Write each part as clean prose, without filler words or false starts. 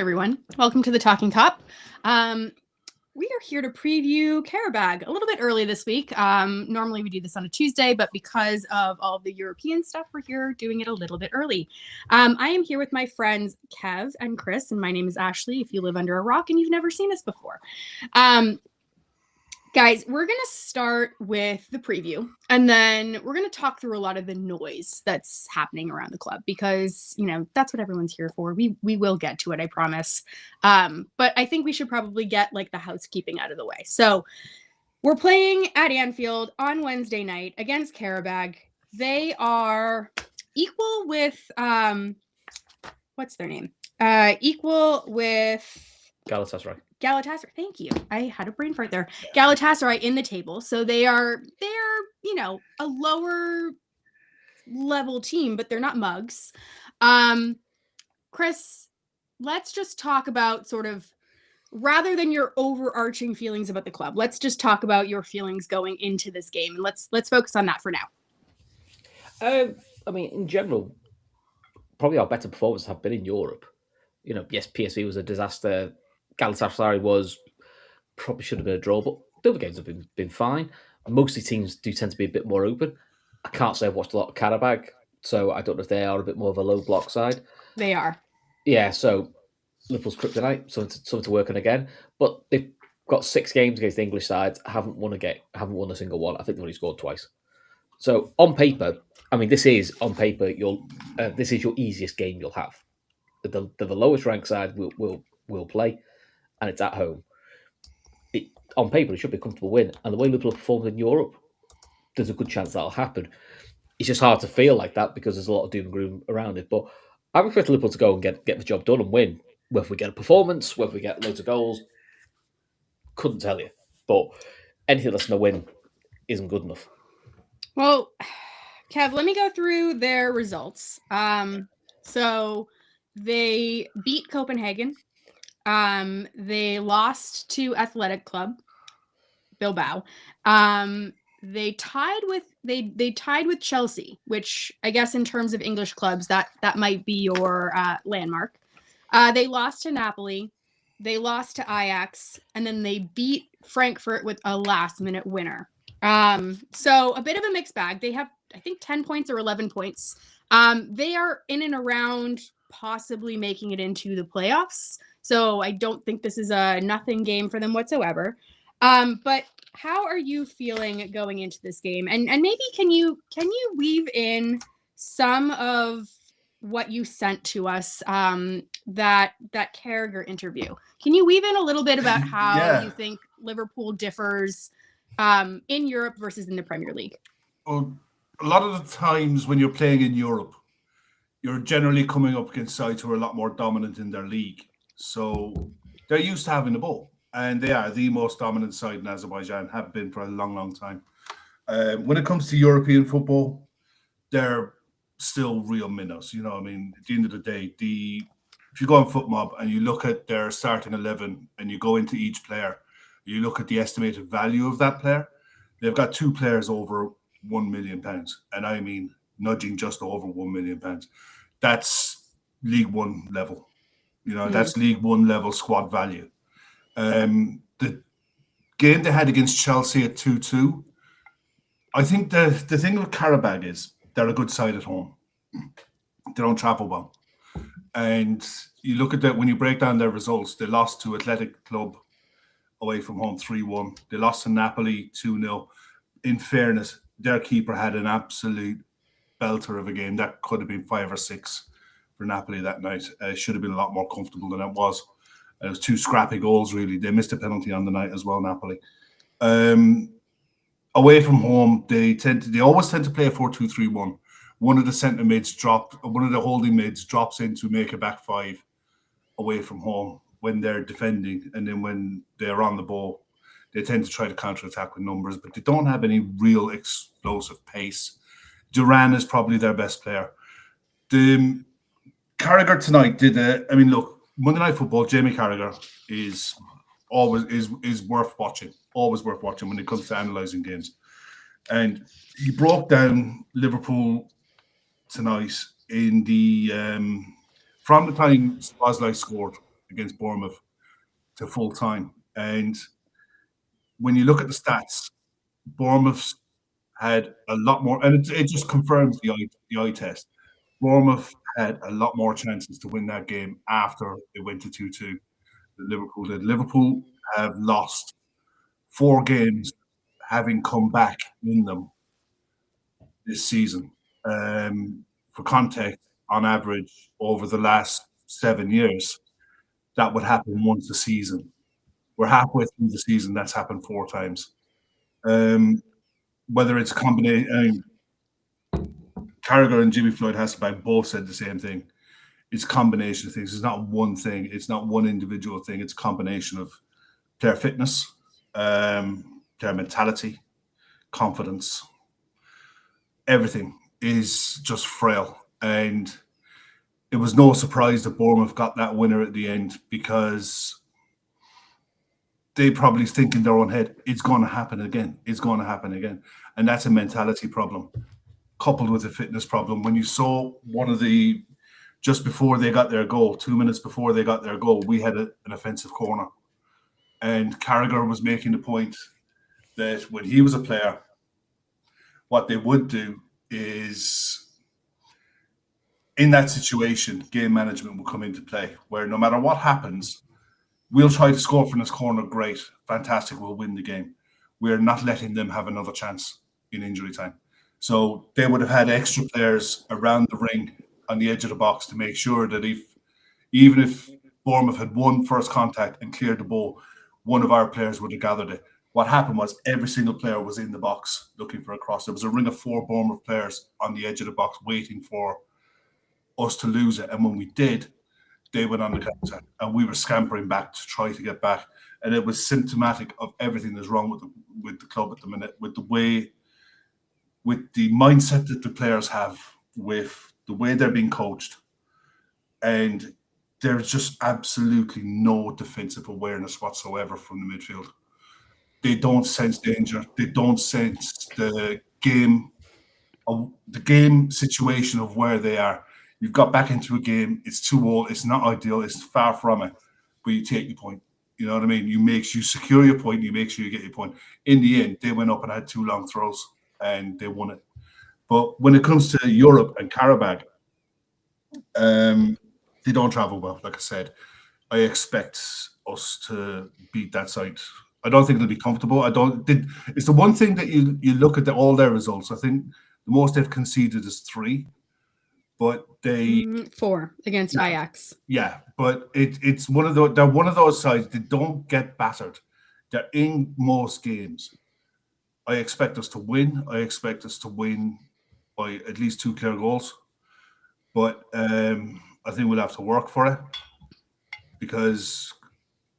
everyone. Welcome to the Talkin Kop. We are here to preview Qarabag a little bit early this week. Normally we do this on a Tuesday, but because of all of the European stuff, we're here doing it a little bit early. I am here with my friends Kev and Chris, and my name is Ashley if you live under a rock and you've never seen us before. Guys, we're going to start with the preview, and then we're going to talk through a lot of the noise that's happening around the club because, you know, that's what everyone's here for. We will get to it, I promise. But I think we should probably get, like, the housekeeping out of the way. So we're playing at Anfield on Wednesday night against Qarabag. They are equal with, what's their name? Equal with... Galatasaray. Thank you. I had a brain fart there. Galatasaray in the table. So they're, you know, a lower level team, but they're not mugs. Chris, let's just talk about sort of, rather than your overarching feelings about the club, let's just talk about your feelings going into this game. And let's focus on that for now. I mean, in general, probably our better performances have been in Europe. You know, yes, PSV was a disaster. Galatasaray was probably should have been a draw, but the other games have been fine. Mostly teams do tend to be a bit more open. I can't say I've watched a lot of Qarabag, so I don't know if they are a bit more of a low block side. They are. Yeah, so Liverpool's kryptonite, something to work on again. But they've got 6 games against the English sides, haven't won a single one. I think they've only scored twice. So on paper, I mean, this is your easiest game you'll have. The lowest ranked side will play, and it's at home. On paper, it should be a comfortable win. And the way Liverpool performed in Europe, there's a good chance that'll happen. It's just hard to feel like that because there's a lot of doom and gloom around it. But I expect Liverpool to go and get the job done and win. Whether we get a performance, whether we get loads of goals, couldn't tell you. But anything less than a win isn't good enough. Well, Kev, let me go through their results. So they beat Copenhagen. They lost to Athletic Club Bilbao. They tied with Chelsea, which I guess in terms of English clubs that might be your landmark. They lost to Napoli, they lost to Ajax, and then they beat Frankfurt with a last-minute winner. So a bit of a mixed bag. They have, I think, 10 points or 11 points. They are in and around possibly making it into the playoffs. So I don't think this is a nothing game for them whatsoever. But how are you feeling going into this game? And maybe can you weave in some of what you sent to us, that Carragher interview? Can you weave in a little bit about how you think Liverpool differs in Europe versus in the Premier League? Well, a lot of the times when you're playing in Europe, you're generally coming up against sides who are a lot more dominant in their league. So they're used to having the ball, and they are the most dominant side in Azerbaijan, have been for a long, long time. When it comes to European football, they're still real minnows. You know, I mean, at the end of the day, if you go on FootMob and you look at their starting 11 and you go into each player, you look at the estimated value of that player, they've got 2 players over £1 million, and I mean nudging just over £1 million. That's League One level. You know, that's League One level squad value. The game they had against Chelsea at 2-2, I think the thing with Qarabag is they're a good side at home. They don't travel well. And you look at that, when you break down their results, they lost to Athletic Club away from home 3-1. They lost to Napoli 2-0. In fairness, their keeper had an absolute belter of a game. That could have been 5 or 6 for Napoli that night. It should have been a lot more comfortable than it was. It was 2 scrappy goals, really. They missed a penalty on the night as well, Napoli. Away from home, they always tend to play a 4-2-3-1. One of the holding mids drops in to make a back 5 away from home when they're defending, and then when they're on the ball, they tend to try to counter-attack with numbers, but they don't have any real explosive pace. Duran is probably their best player. The Carragher tonight look, Monday Night Football, Jamie Carragher is worth watching. Always worth watching when it comes to analysing games. And he broke down Liverpool tonight in the from the time Szoboszlai scored against Bournemouth to full time. And when you look at the stats, Bournemouth had a lot more, and it just confirms the eye test. Bournemouth had a lot more chances to win that game after it went to 2-2 than Liverpool did. Liverpool have lost 4 games having come back in them this season. For context, on average, over the last 7 years, that would happen once a season. We're halfway through the season, that's happened 4 times. Whether it's a combination, Carragher and Jimmy Floyd-Hasselbaink both said the same thing. It's a combination of things. It's not one thing. It's not one individual thing. It's a combination of player fitness, player mentality, confidence. Everything is just frail. And it was no surprise that Bournemouth got that winner at the end, because they probably think in their own head, it's going to happen again. It's going to happen again. And that's a mentality problem, coupled with a fitness problem. When you saw one of the, just before they got their goal, 2 minutes before they got their goal, we had an offensive corner. And Carragher was making the point that when he was a player, what they would do is, in that situation, game management will come into play, where no matter what happens, we'll try to score from this corner. Great, fantastic, we'll win the game. We're not letting them have another chance in injury time. So they would have had extra players around the ring on the edge of the box to make sure that even if Bournemouth had won first contact and cleared the ball, one of our players would have gathered it. What happened was every single player was in the box looking for a cross. There was a ring of 4 Bournemouth players on the edge of the box waiting for us to lose it. And when we did, they went on the counter, and we were scampering back to try to get back. And it was symptomatic of everything that's wrong with the club at the minute, with the mindset that the players have, with the way they're being coached. And there's just absolutely no defensive awareness whatsoever from the midfield. They don't sense danger. They don't sense the game situation of where they are. You've got back into a game. It's too old. It's not ideal. It's far from it. But you take your point. You know what I mean? You secure your point. You make sure you get your point. In the end, they went up and had 2 long throws, and they won it. But when it comes to Europe and Qarabag, they don't travel well. Like I said, I expect us to beat that side. I don't think they'll be comfortable. It's the one thing that you look at all their results. I think the most they've conceded is 3. But 4 against Ajax. Yeah, but it's one of those. They're one of those sides that don't get battered. They're in most games. I expect us to win. I expect us to win by at least 2 clear goals. But I think we'll have to work for it, because,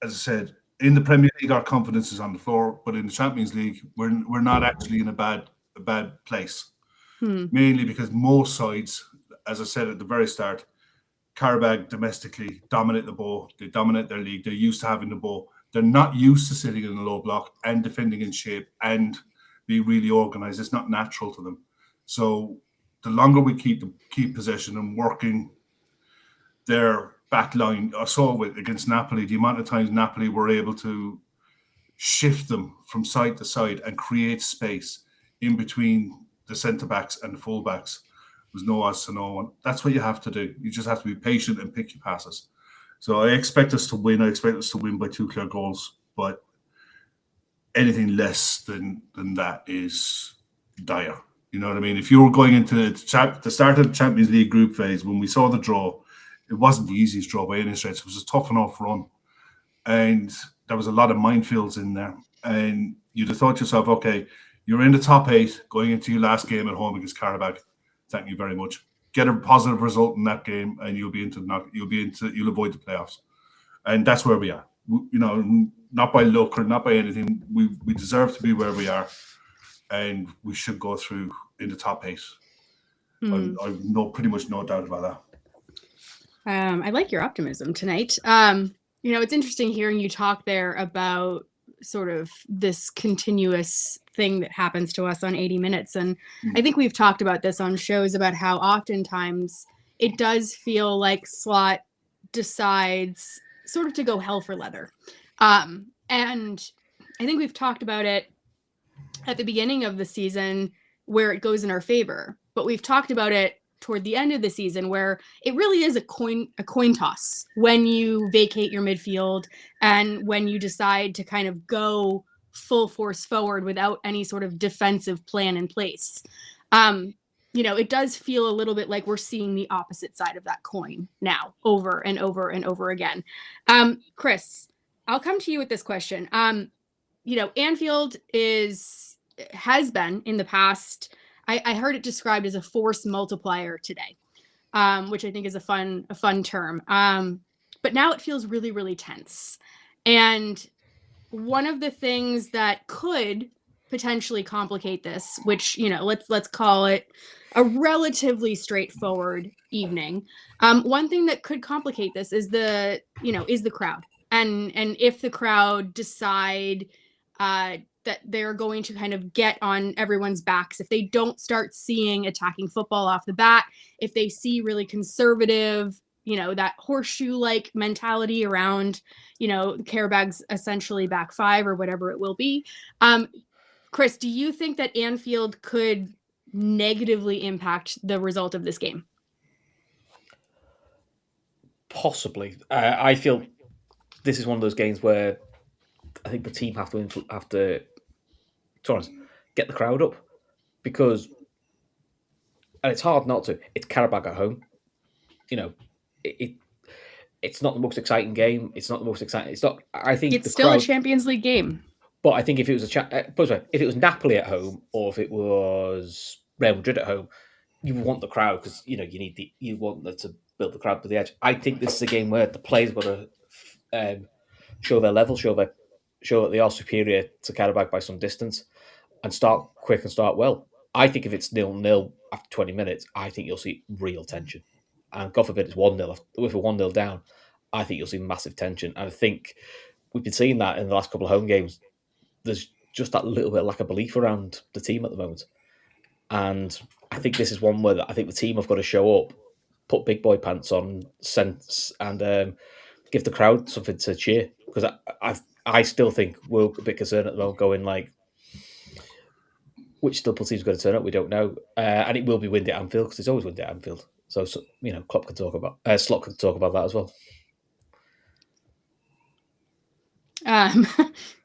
as I said, in the Premier League, our confidence is on the floor. But in the Champions League, we're not actually in a bad place. Mainly because most sides, as I said at the very start, Qarabag domestically dominate the ball. They dominate their league. They're used to having the ball. They're not used to sitting in a low block and defending in shape and being really organised. It's not natural to them. So the longer we keep possession and working their back line, I saw against Napoli, the amount of times Napoli were able to shift them from side to side and create space in between the centre-backs and the full-backs. Was no odds to no one. That's what you have to do. You just have to be patient and pick your passes. So I expect us to win. I expect us to win by 2 clear goals. But anything less than that is dire. You know what I mean? If you were going into the start of the Champions League group phase, when we saw the draw, it wasn't the easiest draw by any stretch. It was a tough enough run. And there was a lot of minefields in there. And you'd have thought to yourself, okay, you're in the top 8 going into your last game at home against Qarabag. Thank you very much. Get a positive result in that game, and you'll avoid the playoffs. And that's where we are. You know, not by luck or not by anything. We deserve to be where we are, and we should go through in the top 8. I've pretty much no doubt about that. I like your optimism tonight. You know, it's interesting hearing you talk there about sort of this continuous thing that happens to us on 80 minutes. And I think we've talked about this on shows about how oftentimes it does feel like Slot decides sort of to go hell for leather. And I think we've talked about it at the beginning of the season where it goes in our favor, but we've talked about it toward the end of the season where it really is a coin toss when you vacate your midfield and when you decide to kind of go full force forward without any sort of defensive plan in place. It does feel a little bit like we're seeing the opposite side of that coin now over and over and over again. Chris, I'll come to you with this question. Anfield has been in the past, I heard it described as a force multiplier today, which I think is a fun term. But now it feels really, really tense. And one of the things that could potentially complicate this, which, let's call it a relatively straightforward evening. One thing that could complicate this is the crowd. And if the crowd decide that they're going to kind of get on everyone's backs, if they don't start seeing attacking football off the bat, if they see really conservative, that horseshoe-like mentality around, Qarabag's essentially back five or whatever it will be. Chris, do you think that Anfield could negatively impact the result of this game? Possibly. I feel this is one of those games where I think the team have to get the crowd up, because, and it's hard not to. It's Qarabag at home. It's not the most exciting game. It's not the most exciting. It's not. I think it's still a Champions League game. But I think if it was if it was Napoli at home or if it was Real Madrid at home, you would want the crowd because you want them to build the crowd to the edge. I think this is a game where the players got to show their level, show that they are superior to Qarabag by some distance, and start quick and start well. I think if it's 0-0 after 20 minutes, I think you'll see real tension. And God forbid it's 1-0. If we're 1-0 down, I think you'll see massive tension. And I think we've been seeing that in the last couple of home games. There's just that little bit of lack of belief around the team at the moment. And I think this is one where I think the team have got to show up, put big boy pants on, and give the crowd something to cheer. Because I still think we're a bit concerned at the moment, going like, which Liverpool team's going to turn up? We don't know. And it will be windy at Anfield because it's always windy at Anfield. So Klopp can talk about, Slot can talk about that as well.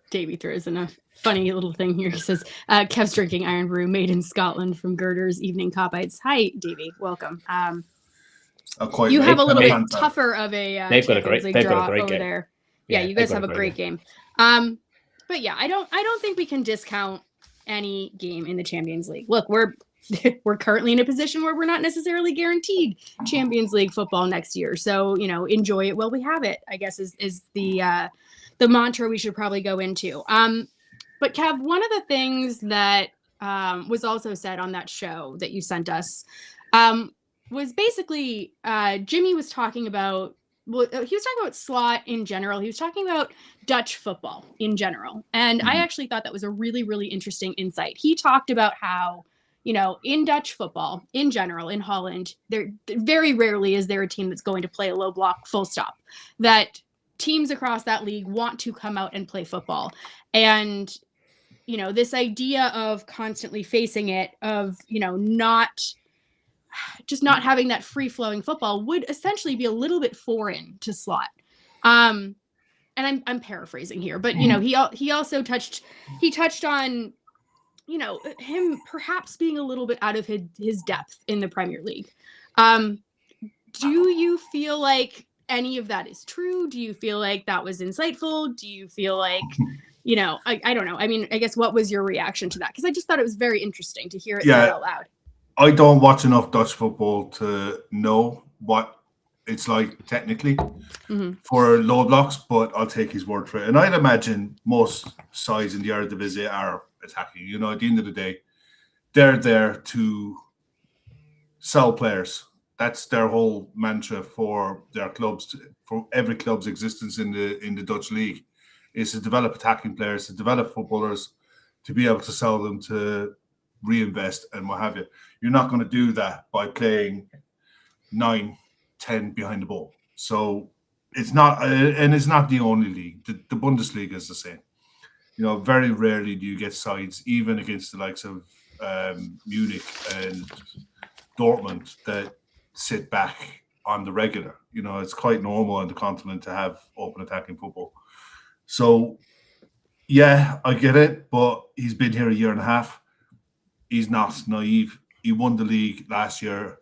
Davey throws in a funny little thing here. He says, Kev's drinking Iron Brew made in Scotland from Girder's Evening Copites. Hi, Davey. Welcome. You have a little bit tougher of a they've got a great over game there. Yeah, you guys have a great game. But yeah, I don't think we can discount any game in the Champions League. Look, we're currently in a position where we're not necessarily guaranteed Champions League football next year. So, enjoy it while we have it, I guess is the mantra we should probably go into. But Kev, one of the things that was also said on that show that you sent us was basically Jimmy was talking about, he was talking about Slot in general. He was talking about Dutch football in general. And I actually thought that was a really, really interesting insight. He talked about how, in Dutch football in general, in Holland, there very rarely is there a team that's going to play a low block full stop. That teams across that league want to come out and play football. And, this idea of constantly facing it, of, not having that free-flowing football would essentially be a little bit foreign to Slot. And I'm paraphrasing here, but, he also touched on, him perhaps being a little bit out of his depth in the Premier League. Do you feel like any of that is true? Do you feel like that was insightful? Do you feel like, I don't know. I mean, I guess what was your reaction to that? Because I just thought it was very interesting to hear it said out loud. I don't watch enough Dutch football to know what it's like technically for low blocks, but I'll take his word for it. And I'd imagine most sides in the Eredivisie are attacking. At the end of the day, they're there to sell players. That's their whole mantra for their clubs, for every club's existence in the Dutch league, is to develop attacking players, to develop footballers, to be able to sell them, to reinvest and what have you. You're not going to do that by playing 9-10 behind the ball. So it's not, and it's not the only league. The Bundesliga is the same. Very rarely do you get sides, even against the likes of Munich and Dortmund, that sit back on the regular. It's quite normal on the continent to have open attacking football. So, yeah, I get it, but he's been here a year and a half. He's not naive. He won the league last year,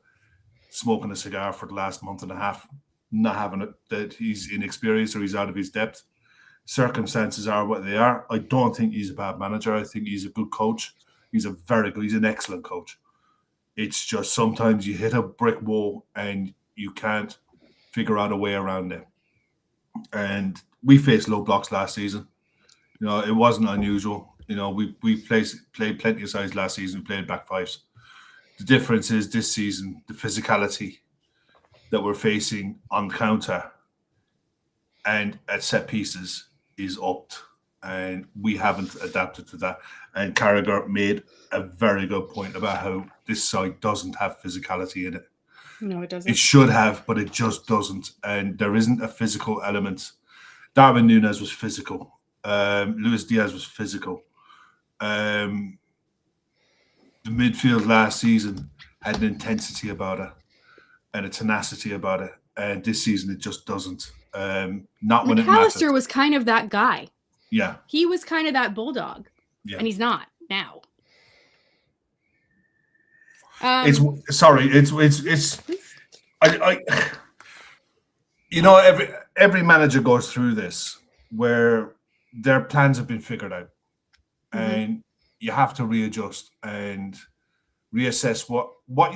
smoking a cigar for the last month and a half, not having it, that he's inexperienced or he's out of his depth. Circumstances are what they are. I don't think he's a bad manager. I think he's a good coach. He's an excellent coach. It's just sometimes you hit a brick wall and you can't figure out a way around it. And we faced low blocks last season. It wasn't unusual. We played plenty of sides last season. We played back fives. The difference is this season, the physicality that we're facing on counter and at set pieces is upped, and we haven't adapted to that. And Carragher made a very good point about how this side doesn't have physicality in it. No, it doesn't. It should have, but it just doesn't. And there isn't a physical element. Darwin Núñez was physical. Luis Diaz was physical. The midfield last season had an intensity about it and a tenacity about it. And this season, it just doesn't. Not when it matters. McAllister was kind of that guy. Yeah. He was kind of that bulldog. Yeah. And he's not now. Every manager goes through this where their plans have been figured out, and you have to readjust and reassess what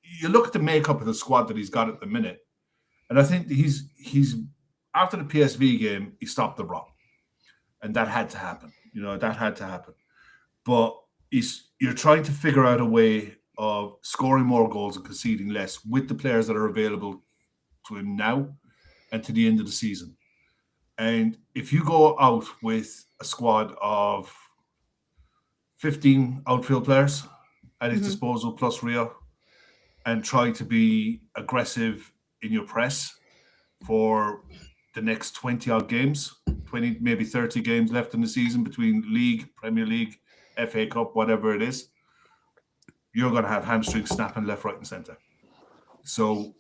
you look at the makeup of the squad that he's got at the minute. And I think he's after the PSV game, he stopped the rot, and that had to happen. But you're trying to figure out a way of scoring more goals and conceding less with the players that are available to him now and to the end of the season. And if you go out with a squad of 15 outfield players at his disposal plus Rio, and try to be aggressive in your press for the next 20 odd games, 20, maybe 30 games left in the season between League, Premier League, FA Cup, whatever it is, you're going to have hamstrings snapping left, right, and centre. So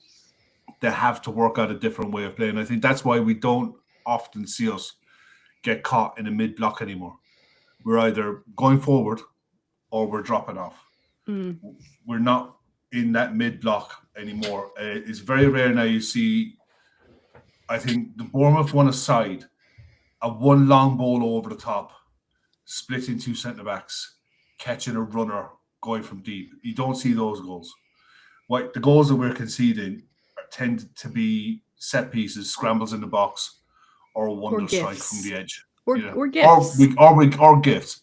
they have to work out a different way of playing. I think that's why we don't often see us get caught in a mid-block anymore. We're either going forward or we're dropping off. We're not in that mid-block anymore. It's very rare now you see, I think the Bournemouth one aside, a one long ball over the top, splitting two centre-backs, catching a runner, going from deep. You don't see those goals. The goals that we're conceding tend to be set pieces, scrambles in the box, or a wonder strike from the edge. Or gifts. Or gifts.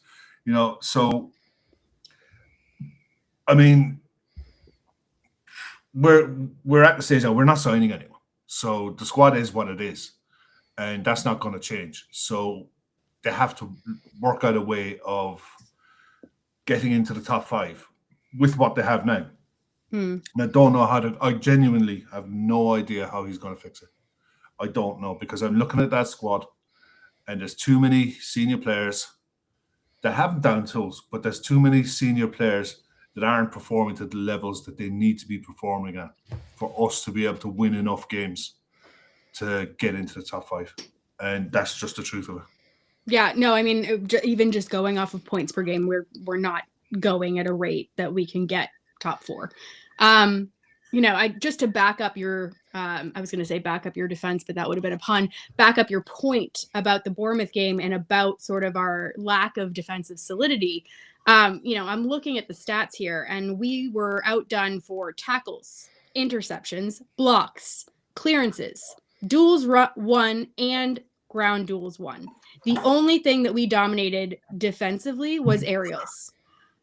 So, I mean, we're at the stage now, we're not signing anyone. So the squad is what it is. And that's not going to change. So they have to work out a way of getting into the top five with what they have now. And I don't know I genuinely have no idea how he's going to fix it. I don't know, because I'm looking at that squad and there's too many senior players that haven't down tools, but there's too many senior players that aren't performing to the levels that they need to be performing at for us to be able to win enough games to get into the top five. And that's just the truth of it. Yeah, no, I mean, even just going off of points per game, we're not going at a rate that we can get top four. Just to back up your, I was going to say back up your defense, but that would have been a pun. Back up your point about the Bournemouth game and about sort of our lack of defensive solidity. I'm looking at the stats here, and we were outdone for tackles, interceptions, blocks, clearances, duels won, and ground duels won. The only thing that we dominated defensively was aerials.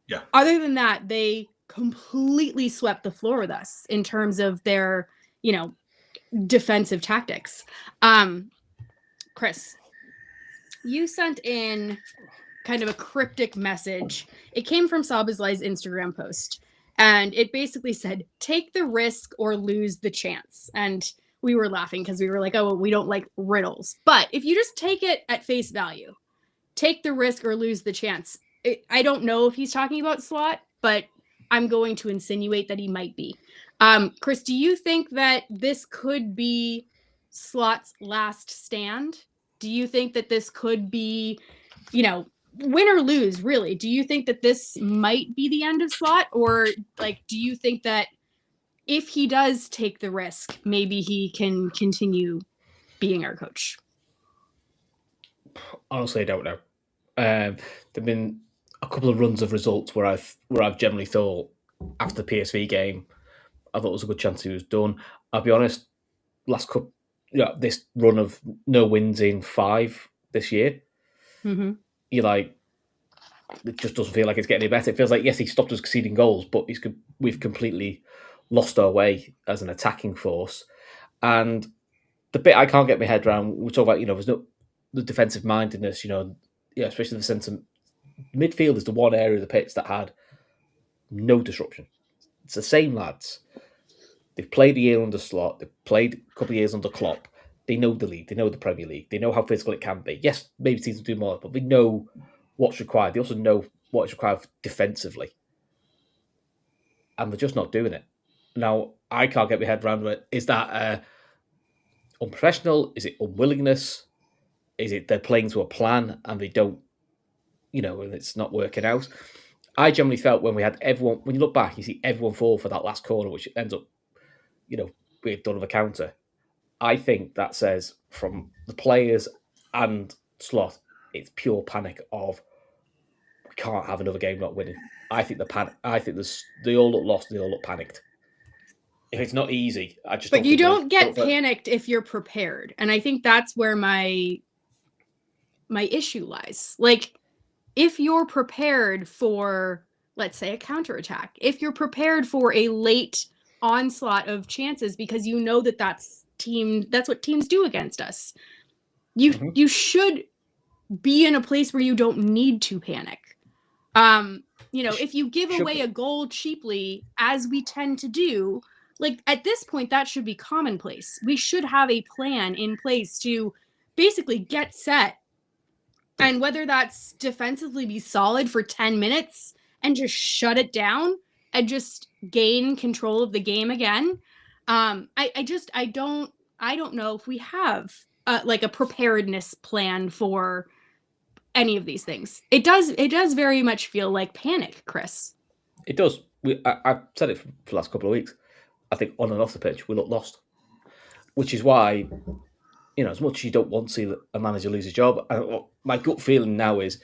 Yeah. Other than that, they completely swept the floor with us in terms of their, defensive tactics. Chris, you sent in kind of a cryptic message. It came from Sabazlai's Instagram post, and it basically said, take the risk or lose the chance. And we were laughing because we were like, oh, well, we don't like riddles. But if you just take it at face value, take the risk or lose the chance. I don't know if he's talking about slot, but I'm going to insinuate that he might be. Chris, do you think that this could be Slot's last stand? Do you think that this could be, win or lose, really? Do you think that this might be the end of Slot? Or do you think that if he does take the risk, maybe he can continue being our coach? Honestly, I don't know. There've been a couple of runs of results where I've generally thought after the PSV game, I thought it was a good chance he was done. I'll be honest, this run of no wins in 5 this year, you're like, it just doesn't feel like it's getting any better. It feels like, yes, he stopped us conceding goals, but we've completely lost our way as an attacking force. And the bit I can't get my head around, we talk about, there's no the defensive mindedness, especially the sense of midfield is the one area of the pitch that had no disruption. It's the same lads. They've played a year under Slot. They've played a couple of years under Klopp. They know the league. They know the Premier League. They know how physical it can be. Yes, maybe teams will do more, but they know what's required. They also know what is required defensively. And they're just not doing it. Now, I can't get my head around it. Is that unprofessional? Is it unwillingness? Is it they're playing to a plan and they don't, and it's not working out? I generally felt when we had everyone, when you look back, you see everyone fall for that last corner, which ends up, being done with a counter. I think that says from the players and Slot, it's pure panic of we can't have another game not winning. I think they all look lost. They all look panicked. If it's not easy, I just. But you don't get panicked if you're prepared, and I think that's where my issue lies. If you're prepared for, let's say, a counterattack, if you're prepared for a late onslaught of chances because you know that's what teams do against us, you should be in a place where you don't need to panic. If you give away a goal cheaply, as we tend to do, at this point, that should be commonplace. We should have a plan in place to basically get set. And whether that's defensively be solid for 10 minutes and just shut it down and just gain control of the game again. I don't know if we have a preparedness plan for any of these things. It does very much feel like panic, Chris. It does. I've said it for the last couple of weeks. I think on and off the pitch, we look lost. Which is why, as much as you don't want to see a manager lose his job, my gut feeling now is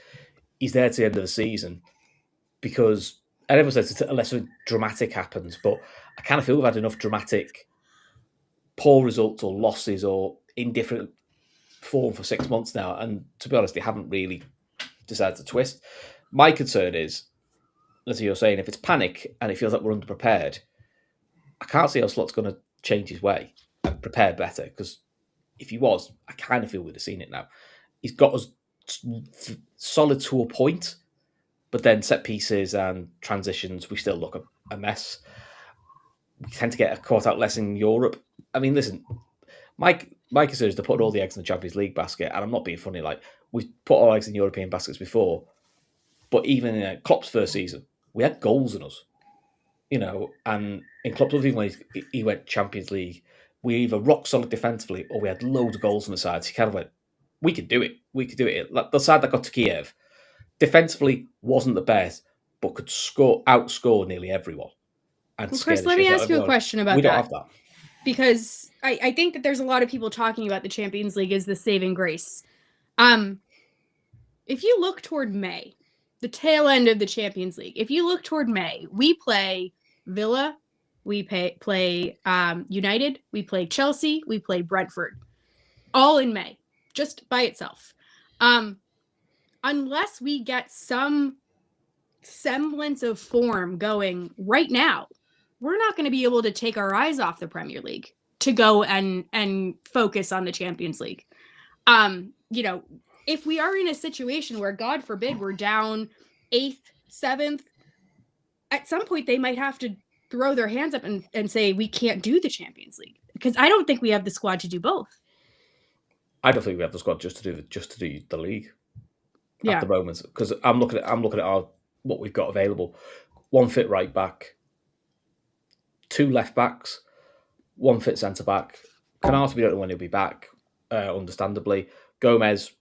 he's there to the end of the season because, and everyone says unless something dramatic happens, but I kind of feel we've had enough dramatic poor results or losses or indifferent form for 6 months now. And to be honest, they haven't really decided to twist. My concern is, as you're saying, if it's panic and it feels like we're underprepared, I can't see how Slot's going to change his way and prepare better because if he was, I kind of feel we'd have seen it now. He's got us solid to a point, but then set pieces and transitions, we still look a mess. We tend to get caught out less in Europe. I mean, listen, my concern is to put all the eggs in the Champions League basket, and I'm not being funny. We've put all eggs in European baskets before, but even in Klopp's first season, we had goals in us. And in Klopp's other season when he went Champions League, we either rock solid defensively or we had loads of goals on the sides. He kind of went, we could do it. We could do it. The side that got to Kiev, defensively wasn't the best, but could outscore nearly everyone. And Chris, let me ask you a question about that. We don't have that. Because I think that there's a lot of people talking about the Champions League as the saving grace. If you look toward May, the tail end of the Champions League, if you look toward May, we play Villa, we play United, we play Chelsea, we play Brentford, all in May, just by itself. Unless we get some semblance of form going right now, we're not going to be able to take our eyes off the Premier League to go and focus on the Champions League. If we are in a situation where, God forbid, we're down 8th, 7th, at some point they might have to throw their hands up and say, we can't do the Champions League. Because I don't think we have the squad to do both. I don't think we have the squad just to do the league at the moment, because I'm looking at what we've got available. 1 fit right back, 2 left backs, 1 fit centre back. Canarsie, we don't know when he'll be back. Understandably, Gomez,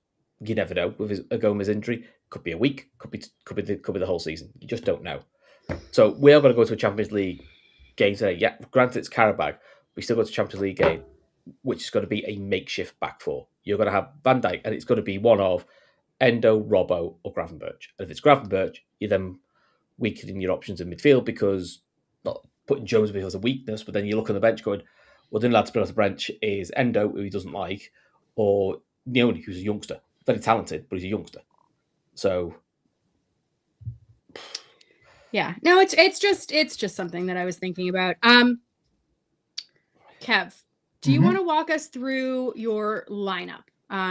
you never know with a Gomez injury. Could be a week, could be the whole season. You just don't know. So we are going to go to a Champions League game today. Yeah, granted it's Qarabag, we still go to Champions League game, which is going to be a makeshift back four. You're going to have Van Dijk, and it's going to be one of Endo, Robbo, or Gravenberch. And if it's Gravenberch, you're then weakening your options in midfield, because not putting Jones because of weakness, but then you look on the bench going, well, the only lad to put off the bench is Endo, who he doesn't like, or Neoni, who's a youngster. Very talented, but he's a youngster. So yeah, no, it's just something that I was thinking about. Kev, do you want to walk us through your lineup?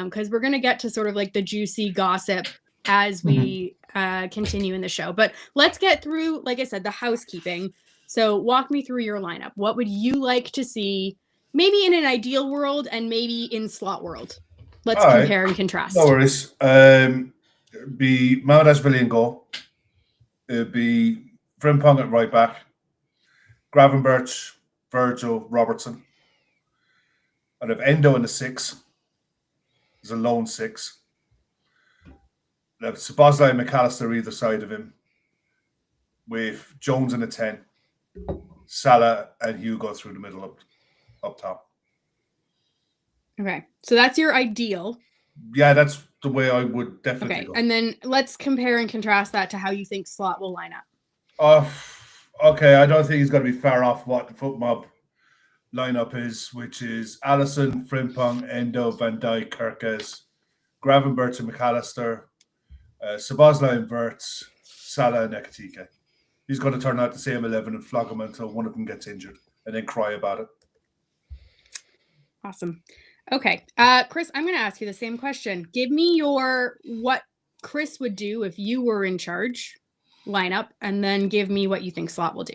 Because we're going to get to sort of like the juicy gossip as we continue in the show. But let's get through, like I said, the housekeeping. So walk me through your lineup. What would you like to see, maybe in an ideal world and maybe in slot world? Let's compare and contrast. No worries. It'd be Managerial in goal. It'd be Frimpong at right back. Gravenberch, Virgil, Robertson. I'd have Endo in the 6. There's a lone 6. I'd have Szoboszlai and McAllister either side of him, with Jones in the 10. Salah and Hugo through the middle up top. Okay, so that's your ideal. Yeah, that's the way I would definitely go. And then let's compare and contrast that to how you think slot will line up. Okay, I don't think he's going to be far off what the foot mob lineup is, which is Allison, Frimpong, Endo, Van Dijk, Kirkes, Gravenberch and McAllister, Szoboszlai and Wirtz, Salah and Ekitike. He's going to turn out the same 11 and flog them until one of them gets injured and then cry about it. Awesome. Okay. Chris, I'm going to ask you the same question. Give me what Chris would do if you were in charge lineup, and then give me what you think slot will do.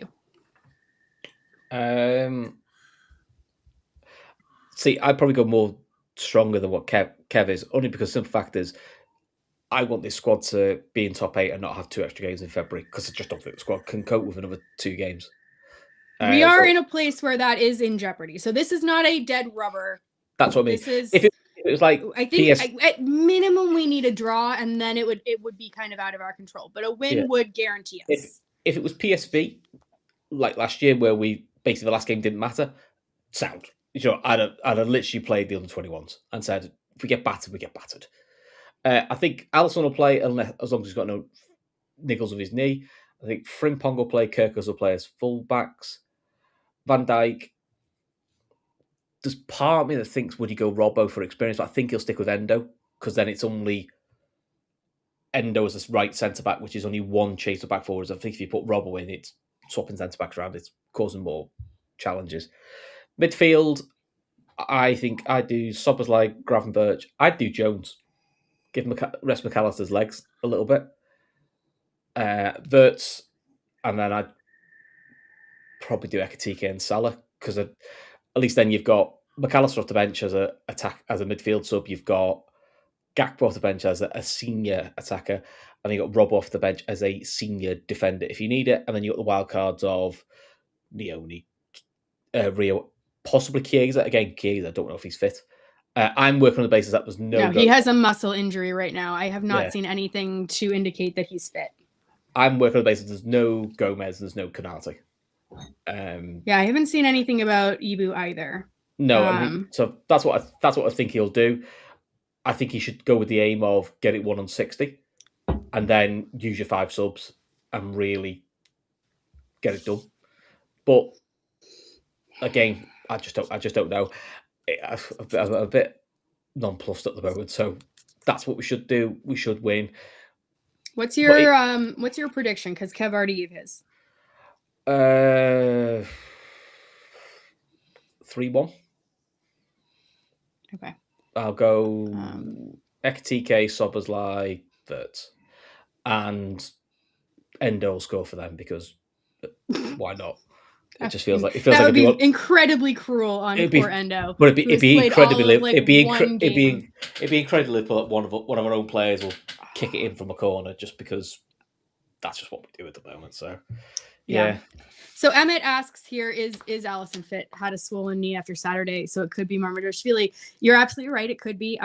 See, I'd probably go more stronger than what Kev is, only because some fact is I want this squad to be in top 8 and not have 2 extra games in February, because I just don't think the squad can cope with another 2 games. We are in a place where that is in jeopardy. So this is not a dead rubber. That's what I mean. This is, if it was like, I think at minimum we need a draw, and then it would be kind of out of our control. But a win would guarantee us. If it was PSV, like last year, where we basically the last game didn't matter, sound. I'd have literally played the under 21s and said, if we get battered, we get battered. I think Alisson will play as long as he's got no niggles of his knee. I think Frimpong will play, Kirkes will play as full backs. Van Dijk, there's part of me that thinks, would he go Robbo for experience? But I think he'll stick with Endo, because then it's only Endo as a right centre-back, which is only one chaser back forwards. I think if you put Robbo in, it's swapping centre-backs around. It's causing more challenges. Midfield, I think I'd do Szoboszlai, Gravenberch. I'd do Jones. Give rest McAllister's legs a little bit. Wirtz, and then I'd probably do Ekitike and Salah, because at least then you've got McAllister off the bench as a midfield sub. You've got Gakpo off the bench as a senior attacker, and then you've got Rob off the bench as a senior defender if you need it. And then you've got the wild cards of Neoni, Rio, possibly Chiesa. Again, Chiesa, I don't know if he's fit. I'm working on the basis that there's no... he has a muscle injury right now. I have not seen anything to indicate that he's fit. I'm working on the basis there's no Gomez, there's no Konate. I haven't seen anything about Ibu either. No, so that's what I think he'll do. I think he should go with the aim of get it 1 on 60, and then use your 5 subs and really get it done. But again, I just don't know. I'm a bit nonplussed at the moment, so that's what we should do. We should win. What's your prediction? Because Kev already gave his. 3-1. Okay. I'll go Ekitike, Szoboszlai, Wirtz, and Endo will score for them, because why not? It just feels like that would be incredibly cruel on poor Endo. But it'd be incredibly it'd be incredibly that one of our own players will kick it in from a corner just because that's just what we do at the moment. So yeah. So Emmett asks here, is Allison fit? Had a swollen knee after Saturday, so it could be Marmadashvili. You're absolutely right. It could be.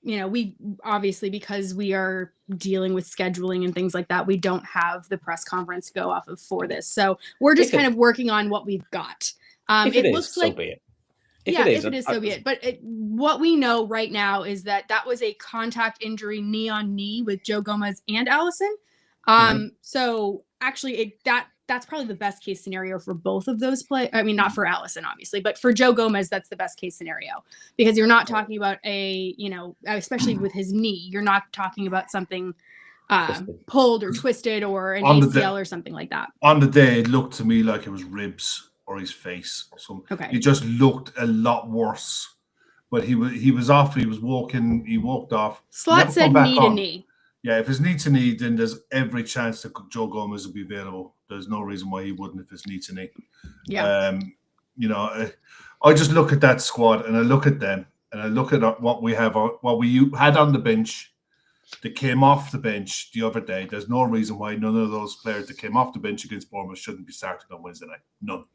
We obviously, because we are dealing with scheduling and things like that, we don't have the press conference to go off of for this. So we're just kind of working on what we've got. It looks like, so be it. If it is, so be it. But what we know right now is that was a contact injury, knee on knee, with Joe Gomez and Allison. So actually, that's probably the best case scenario for both of those play. I mean, not for Allison, obviously, but for Joe Gomez, that's the best case scenario, because you're not talking about especially with his knee, you're not talking about something pulled or twisted or an ACL or something like that. On the day, it looked to me like it was ribs or his face or something. Okay. He just looked a lot worse, but he was off. He was walking. He walked off. Slot said knee to knee. Yeah, if it's knee to knee, then there's every chance that Joe Gomez will be available. There's no reason why he wouldn't if it's knee to knee. Yeah. I just look at that squad and I look at them and I look at what we have, what we had on the bench that came off the bench the other day. There's no reason why none of those players that came off the bench against Bournemouth shouldn't be starting on Wednesday night. None.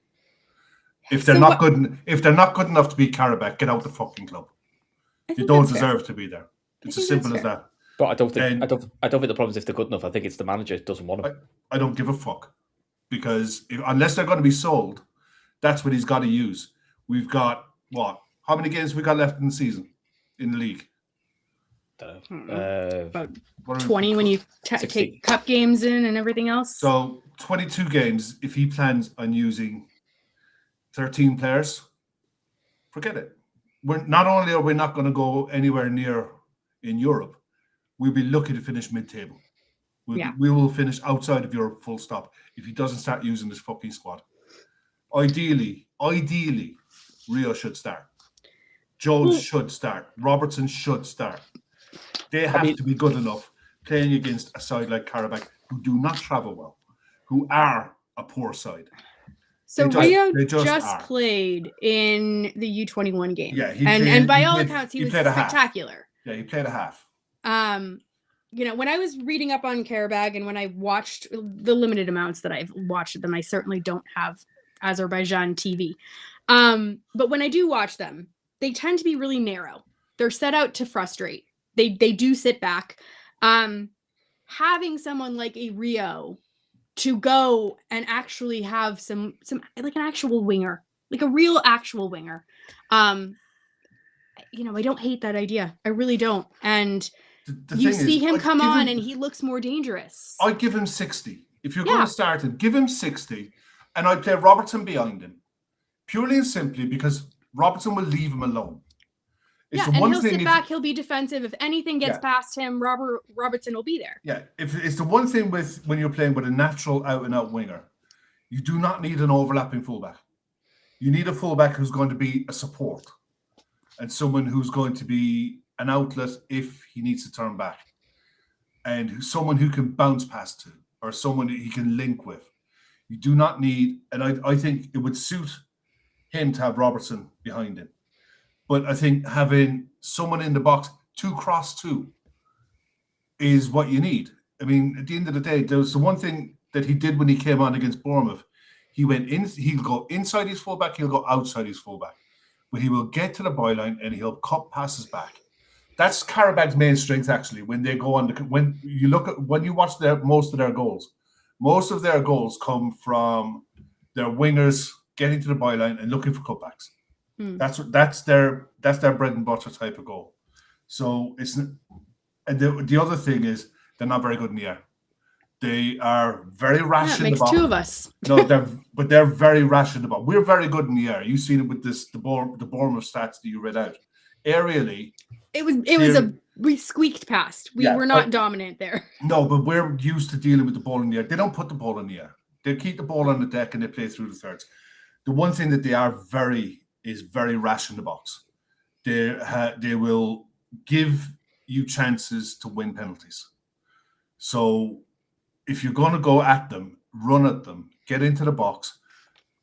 If they're not good enough to beat Qarabag, get out the fucking club. You don't deserve to be there. It's as simple as that. But I don't think the problem is if they're good enough. I think it's the manager doesn't want them. I don't give a fuck, because unless they're going to be sold, that's what he's got to use. We've got what? How many games we got left in the season in the league? About 20 when you take cup games in and everything else. So 22 games. If he plans on using 13 players, forget it. Not only are we not going to go anywhere near in Europe, we'll be lucky to finish mid-table. We will finish outside of Europe, full stop, if he doesn't start using this fucking squad. Ideally, Rio should start. Jones should start. Robertson should start. They have to be good enough playing against a side like Qarabag, who do not travel well, who are a poor side. So Rio just played in the U21 game. Yeah, and by all accounts, he was spectacular. Yeah, he played a half. When I was reading up on Qarabag and when I watched the limited amounts that I've watched them, I certainly don't have Azerbaijan TV. But when I do watch them, they tend to be really narrow. They're set out to frustrate. They do sit back. Having someone like a Rio to go and actually have some like an actual winger, like a real actual winger. I don't hate that idea. I really don't. And you see him come on and he looks more dangerous. I'd give him 60. If you're going to start him, give him 60. And I'd play Robertson behind him. Purely and simply because Robertson will leave him alone. And he'll sit back, he'll be defensive. If anything gets past him, Robertson will be there. Yeah, if it's the one thing with when you're playing with a natural out-and-out winger, you do not need an overlapping fullback. You need a fullback who's going to be a support and someone who's going to be an outlet if he needs to turn back, and someone who can bounce past to, or someone that he can link with. You do not need, and I think it would suit him to have Robertson behind him. But I think having someone in the box 2x2 is what you need. I mean, at the end of the day, there was the one thing that he did when he came on against Bournemouth. He went in, he'll go inside his fullback, he'll go outside his fullback. But he will get to the byline and he'll cut passes back. That's Qarabag's main strength, actually, when they go on when you watch most of their goals come from their wingers getting to the byline and looking for cutbacks. That's their bread and butter type of goal. So the other thing is they're not very good in the air. They are very rash in the ball. Makes two of us. No, they're very rash in the ball. We're very good in the air. You've seen it with the Bournemouth stats that you read out. Aerially, we squeaked past. We were not dominant there. No, but we're used to dealing with the ball in the air. They don't put the ball in the air. They keep the ball on the deck and they play through the thirds. The one thing that they are very rash in the box. They will give you chances to win penalties. So if you're going to go at them, run at them, get into the box,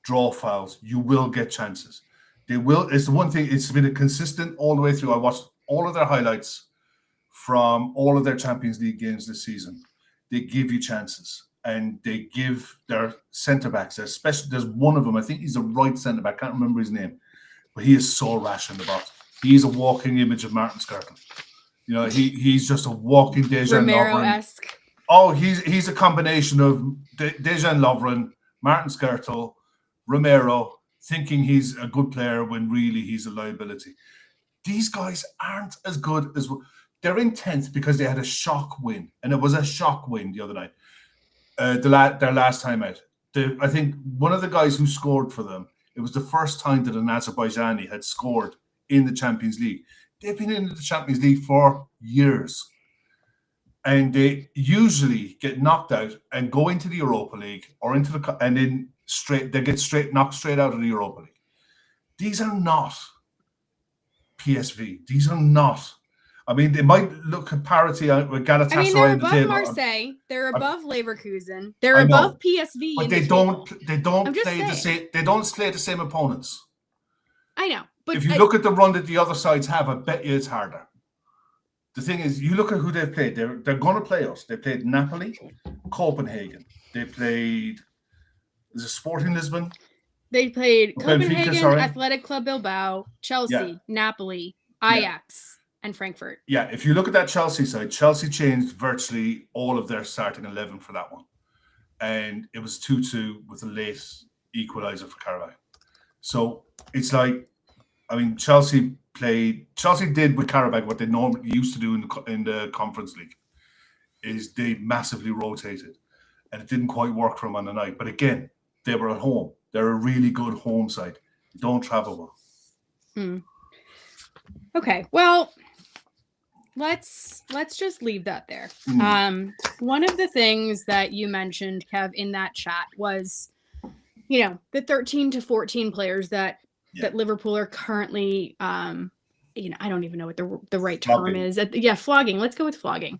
draw fouls, you will get chances. They will. It's the one thing. It's been a consistent all the way through. I watched all of their highlights from all of their Champions League games this season. They give you chances, and they give their centre backs, especially there's one of them. I think he's a right centre back. Can't remember his name, but he is so rash in the box. He's a walking image of Martin Skirtle. You know, he's just a walking Dejan Lovren. Romero-esque. Oh, he's a combination of Dejan Lovren, Martin Skirtle, Romero, thinking he's a good player when really he's a liability. These guys aren't as good as... They're in 10th because they had a shock win, and it was a shock win the other night. Their last time out. I think one of the guys who scored for them, it was the first time that an Azerbaijani had scored in the Champions League. They've been in the Champions League for years. And they usually get knocked out and go into the Europa League or into the... And then they get knocked straight out of the Europa League. These are not PSV. These are not... I mean, they might look at parity with Galatasaray. I mean, they're above Marseille. They're above Leverkusen. They're above PSV. But they don't play the same. They don't play the same opponents. I know, but if you look at the run that the other sides have, I bet you it's harder. The thing is, you look at who they've played. They're going to play us. They played Napoli, Copenhagen. They played. Is it Sporting Lisbon? They played Copenhagen, Benfica, Athletic Club Bilbao, Chelsea, Napoli, Ajax. And Frankfurt. Yeah, if you look at that Chelsea side, Chelsea changed virtually all of their starting 11 for that one. And it was 2-2 with a late equaliser for Qarabag. So it's like, I mean, Chelsea did with Qarabag what they normally used to do in the Conference League, is they massively rotated. And it didn't quite work for them on the night. But again, they were at home. They're a really good home side. Don't travel well. Okay, well... Let's just leave that there. One of the things that you mentioned, Kev, in that chat was, the 13 to 14 players that Liverpool are currently, I don't even know what the right term is. Flogging. Let's go with flogging.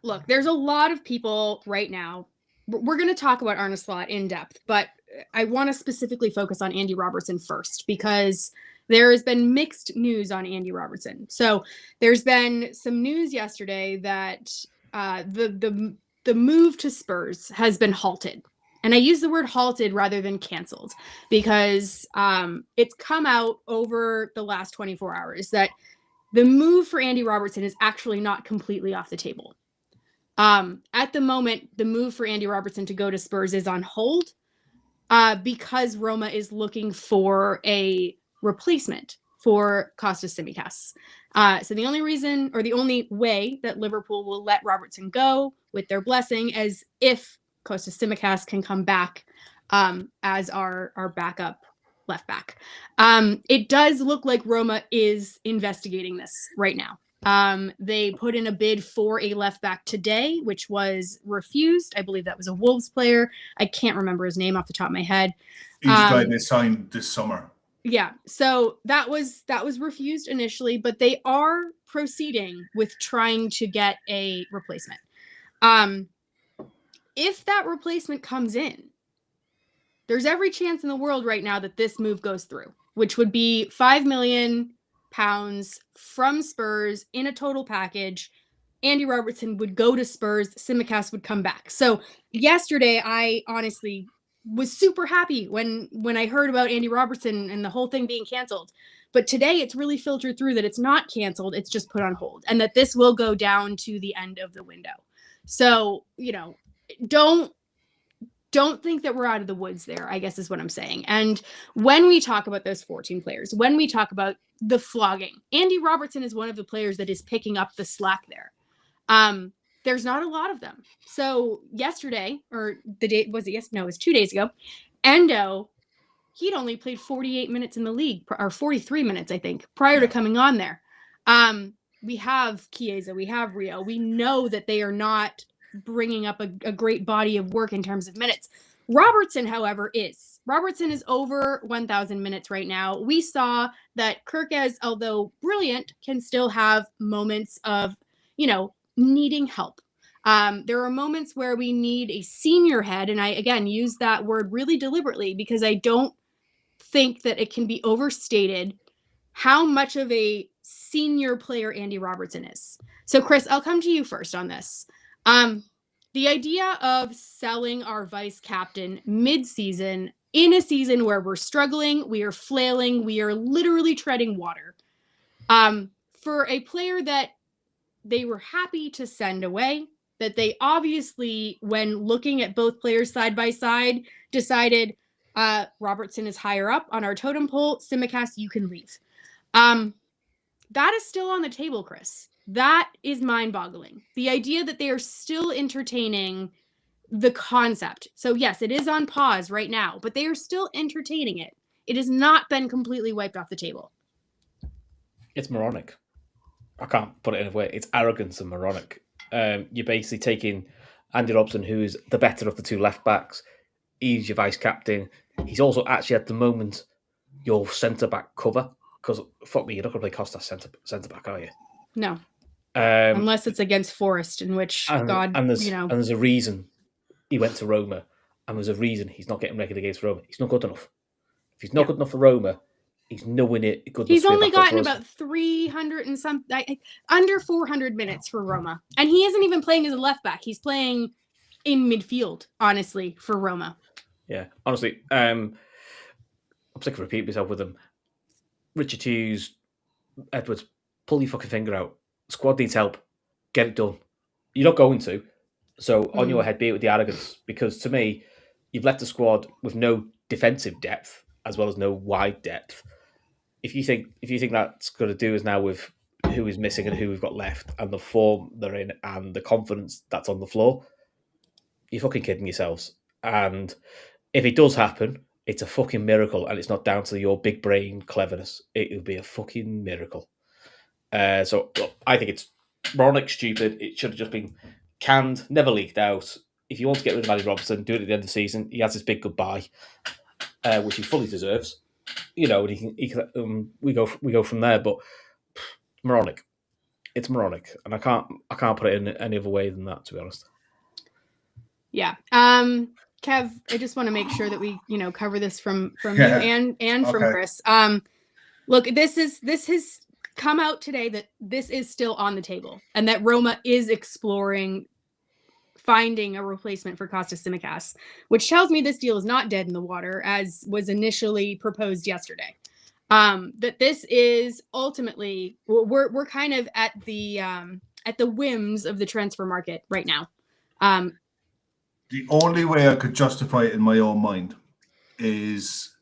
Look, there's a lot of people right now. We're going to talk about Arne Slot in depth, but I want to specifically focus on Andy Robertson first, because there has been mixed news on Andy Robertson. So there's been some news yesterday that the move to Spurs has been halted. And I use the word halted rather than canceled, because it's come out over the last 24 hours that the move for Andy Robertson is actually not completely off the table. At the moment, the move for Andy Robertson to go to Spurs is on hold because Roma is looking for a replacement for Kostas Tsimikas. So the only reason, or the only way that Liverpool will let Robertson go with their blessing is if Kostas Tsimikas can come back as our backup left back. It does look like Roma is investigating this right now. They put in a bid for a left back today, which was refused. I believe that was a Wolves player. I can't remember his name off the top of my head. He's the guy they signed this summer. Yeah, so that was refused initially, but they are proceeding with trying to get a replacement. If that replacement comes in, there's every chance in the world right now that this move goes through, which would be £5 million from Spurs in a total package. Andy Robertson would go to Spurs, Tsimikas would come back. So yesterday, I honestly was super happy when I heard about Andy Robertson and the whole thing being canceled. But today it's really filtered through that it's not canceled, it's just put on hold, and that this will go down to the end of the window. So, don't think that we're out of the woods there, I guess is what I'm saying. And when we talk about those 14 players, when we talk about the flogging, Andy Robertson is one of the players that is picking up the slack there. There's not a lot of them. So yesterday, or the day, was it yes? No, it was 2 days ago, Endo, he'd only played 48 minutes in the league, or 43 minutes, I think, prior to coming on there. We have Chiesa, we have Rio. We know that they are not bringing up a great body of work in terms of minutes. Robertson, however, is. Robertson is over 1,000 minutes right now. We saw that Kirkes, although brilliant, can still have moments of, needing help. There are moments where we need a senior head, and I, again, use that word really deliberately because I don't think that it can be overstated how much of a senior player Andy Robertson is. So, Chris, I'll come to you first on this. The idea of selling our vice captain mid-season in a season where we're struggling, we are flailing, we are literally treading water. For a player that they were happy to send away, that they obviously, when looking at both players side by side, decided Robertson is higher up on our totem pole. Tsimikas, you can leave. That is still on the table, Chris. That is mind-boggling. The idea that they are still entertaining the concept. So yes, it is on pause right now, but they are still entertaining it. It has not been completely wiped off the table. It's moronic. I can't put it in a way. It's arrogance and moronic. You're basically taking Andy Robertson, who is the better of the two left backs. He's your vice captain. He's also actually at the moment your centre back cover. Because fuck me, you're not going to play Costa centre back, are you? No, unless it's against Forest, in which there's a reason he went to Roma, and there's a reason he's not getting reckoned against Roma. He's not good enough. If he's not good enough for Roma, he's nowhere near good enough. He's only gotten about 300 and some, under 400 minutes for Roma, and he isn't even playing as a left back. He's playing in midfield, honestly, for Roma. Yeah, honestly, I'm sick of repeating myself with him. Richard Hughes, Edwards, pull your fucking finger out. Squad needs help. Get it done. You're not going to. So on your head, be it with the arrogance. Because to me, you've left the squad with no defensive depth as well as no wide depth. If you think that's going to do us now with who is missing and who we've got left and the form they're in and the confidence that's on the floor, you're fucking kidding yourselves. And if it does happen, it's a fucking miracle, and it's not down to your big brain cleverness. It would be a fucking miracle. So look, I think it's moronic, stupid. It should have just been canned, never leaked out. If you want to get rid of Andy Robertson, do it at the end of the season. He has his big goodbye, which he fully deserves. You know, and we go from there. But moronic, it's moronic, and I can't put it in any other way than that, to be honest. Yeah. Kev, I just want to make sure that we, cover this from you and from Chris. Look, this has come out today that this is still on the table and that Roma is exploring finding a replacement for Kostas Tsimikas, which tells me this deal is not dead in the water as was initially proposed yesterday. That this is ultimately, we're kind of at the whims of the transfer market right now. The only way I could justify it in my own mind is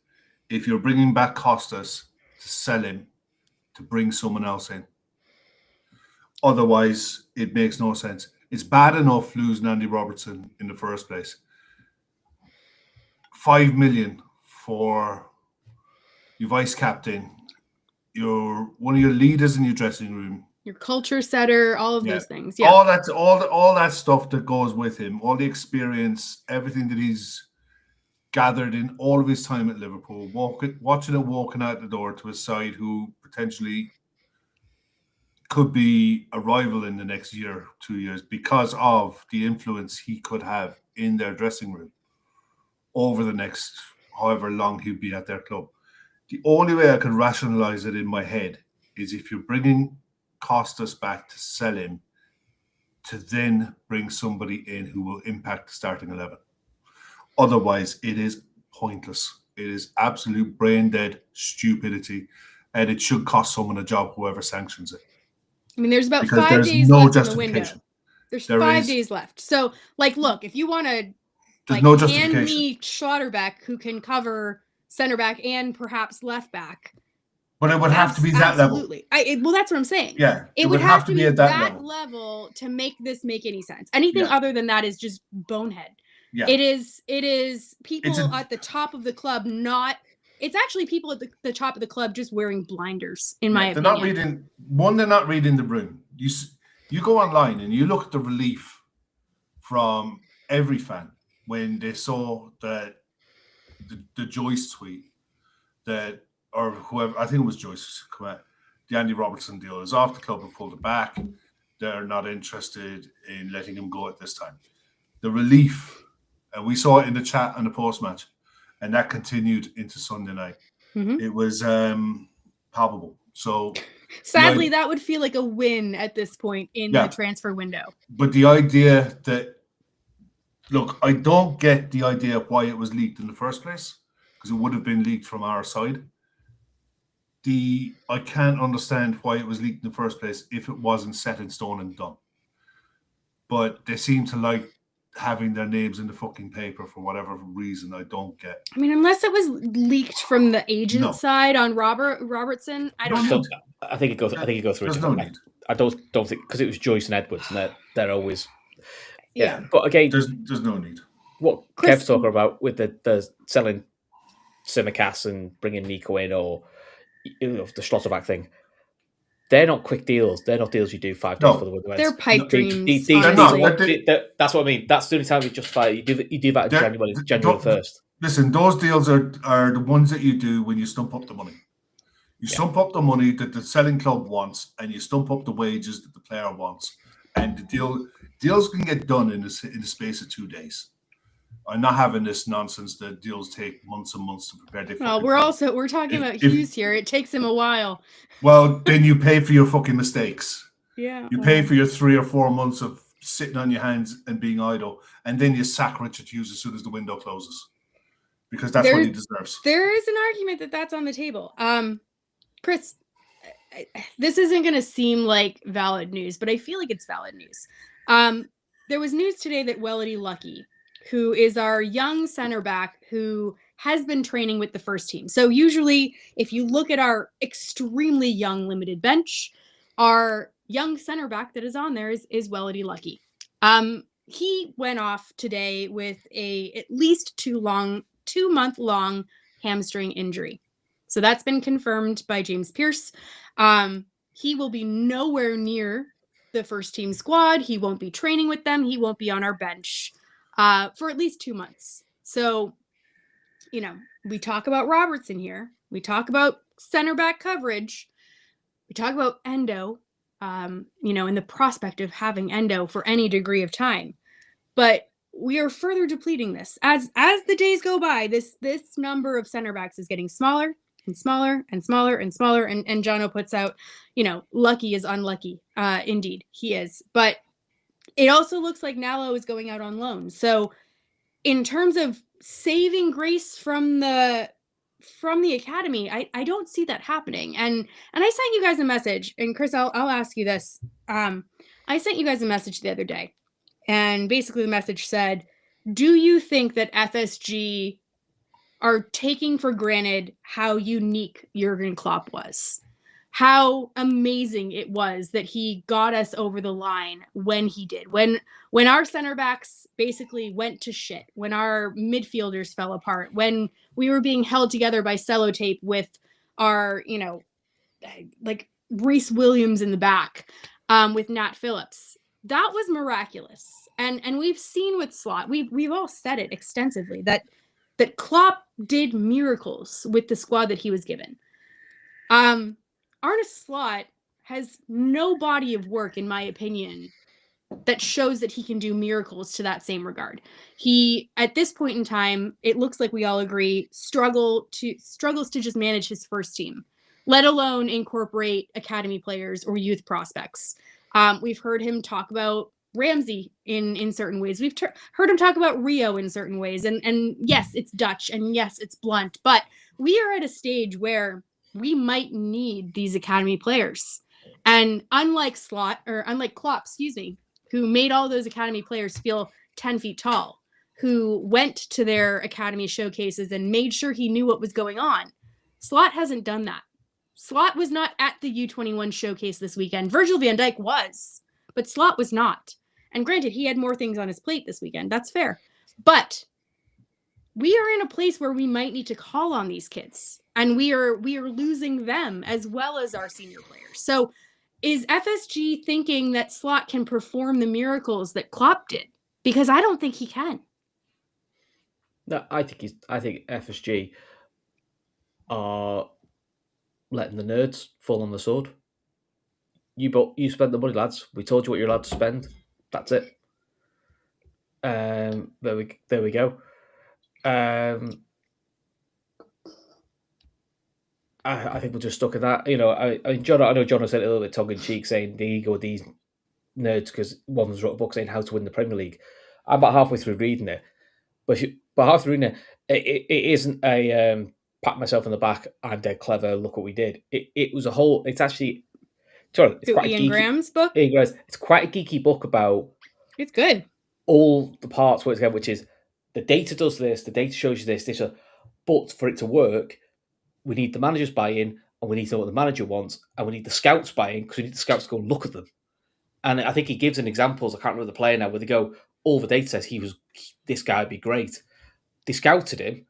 if you're bringing back Kostas to sell him to bring someone else in. Otherwise, it makes no sense. It's bad enough losing Andy Robertson in the first place. 5 million for your vice captain, one of your leaders in your dressing room, your culture setter, all of those things. Yeah. All that stuff that goes with him, all the experience, everything that he's gathered in all of his time at Liverpool, watching it walking out the door to a side who potentially could be a rival in the next year, 2 years, because of the influence he could have in their dressing room over the next however long he'd be at their club. The only way I can rationalize it in my head is if you're bringing Kostas back to sell him, to then bring somebody in who will impact the starting 11. Otherwise, it is pointless. It is absolute brain dead stupidity, and it should cost someone a job, whoever sanctions it. I mean, there's about 5 days left in the window. There's 5 days left. So, look, if you want to hand me Schlotterbeck, who can cover center back and perhaps left back. But it would have to be that level. Absolutely. Well, that's what I'm saying. Yeah. It would have to be at that level to make this make any sense. Anything other than that is just bonehead. Yeah. It is people at the top of the club it's actually people at the top of the club just wearing blinders, in my opinion. They're not reading the room. You go online and you look at the relief from every fan when they saw the Joyce tweet or whoever, I think it was Joyce, the Andy Robertson deal is off, the club have pulled it back. they're not interested in letting him go at this time. The relief, and we saw it in the chat and the post-match, and that continued into Sunday night. Mhm. It was palpable. So Sadly, that would feel like a win at this point in the transfer window. But the idea that, look, I don't get the idea of why it was leaked in the first place, because it would have been leaked from our side. I can't understand why it was leaked in the first place if it wasn't set in stone and done. But they seem to like having their names in the fucking paper for whatever reason I don't get. I mean, unless it was leaked from the agent side on Robertson, I don't know. I think it goes. I think it goes through. There's no need. I don't think, because it was Joyce and Edwards, and they're always But again, there's no need. What Kev's talking about with the selling Simicast and bringing Nico in, or the Schlotterbeck thing. They're not quick deals. They're not deals you do 5 days for the window. They're pipe dreams. That's what I mean. That's the only time you justify it. You do that in January 1st. Listen, those deals are the ones that you do when you stump up the money. You stump up the money that the selling club wants, and you stump up the wages that the player wants, and the deals can get done in the space of 2 days. I'm not having this nonsense that deals take months and months to prepare. Well, we're talking about Hughes here. It takes him a while. Well, then you pay for your fucking mistakes. Yeah. You pay for your 3 or 4 months of sitting on your hands and being idle, and then you sack Richard Hughes as soon as the window closes, because that's what he deserves. There is an argument that that's on the table. Chris, this isn't going to seem like valid news, but I feel like it's valid news. There was news today that Welity Lucky, who is our young center back who has been training with the first team. So usually if you look at our extremely young limited bench, our young center back that is on there is Welity Lucky. He went off today with a at least 2-month long hamstring injury. So that's been confirmed by James Pierce. He will be nowhere near the first team squad. He won't be training with them. He won't be on our bench for at least 2 months. So, we talk about Robertson here. We talk about center back coverage. We talk about Endo, and the prospect of having Endo for any degree of time. But we are further depleting this. As the days go by, this number of center backs is getting smaller and smaller and smaller and smaller. And Jono puts out, Lucky is unlucky. Indeed, he is. But it also looks like Nallo is going out on loan. So in terms of saving grace from the academy, I don't see that happening. And I sent you guys a message, and Chris, I'll ask you this. I sent you guys a message the other day, and basically the message said, do you think that FSG are taking for granted how unique Jurgen Klopp was? How amazing it was that he got us over the line when he did. When our center backs basically went to shit, when our midfielders fell apart, when we were being held together by sellotape with our, like Reece Williams in the back, with Nat Phillips. That was miraculous. And we've seen with Slot, we've all said it extensively, that Klopp did miracles with the squad that he was given. Arne Slot has no body of work, in my opinion, that shows that he can do miracles to that same regard. He, at this point in time, it looks like we all agree, struggles to just manage his first team, let alone incorporate academy players or youth prospects. We've heard him talk about Ramsey in certain ways. We've heard him talk about Rio in certain ways. And yes, it's Dutch, and yes, it's blunt, but we are at a stage where we might need these academy players. And unlike Klopp, who made all those academy players feel 10 feet tall, who went to their academy showcases and made sure he knew what was going on, Slot hasn't done that. Slot was not at the U21 showcase this weekend. Virgil van Dijk was, but Slot was not. And granted, he had more things on his plate this weekend. That's fair. But we are in a place where we might need to call on these kids. And we are losing them as well as our senior players. So is FSG thinking that Slot can perform the miracles that Klopp did? Because I don't think he can. No, I think FSG are letting the nerds fall on the sword. You spent the money, lads. We told you what you're allowed to spend. That's it. There we go. I think we're just stuck in that. You know, I know John said it a little bit tongue in cheek, saying the ego of these nerds because one of them wrote a book saying how to win the Premier League. I'm about halfway through reading it, but halfway through reading it isn't a pat myself on the back. I'm dead clever. Look what we did. It was a whole. It's actually. It's quite Ian a geeky, Graham's book. It's quite a geeky book about. It's good. All the parts work together, which is the data does this, the data shows you this, but for it to work, we need the manager's buy-in, and we need to know what the manager wants, and we need the scouts buy-in because we need the scouts to go and look at them. And I think he gives an examples. I can't remember the player now, where they go, all the data says this guy would be great. They scouted him,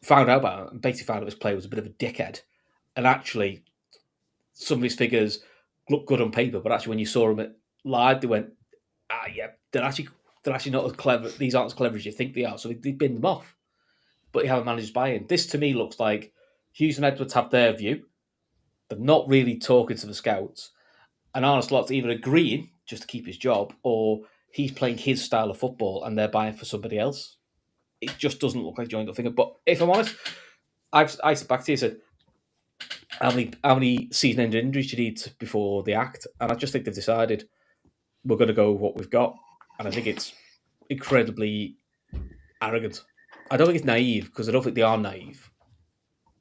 found out about him, and basically found out this player was a bit of a dickhead. And actually, some of his figures look good on paper, but actually when you saw him live, they went, yeah, they're actually not as clever. These aren't as clever as you think they are. So they bin them off. But you have a manager's buy-in. This to me looks like Hughes and Edwards have their view. They're not really talking to the scouts. And Arne Slot's either agreeing just to keep his job, or he's playing his style of football and they're buying for somebody else. It just doesn't look like joined up thinking. But if I'm honest, I said back to you, said, how many season-ending injuries do you need before they act? And I just think they've decided we're going to go with what we've got. And I think it's incredibly arrogant. I don't think it's naive, because I don't think they are naive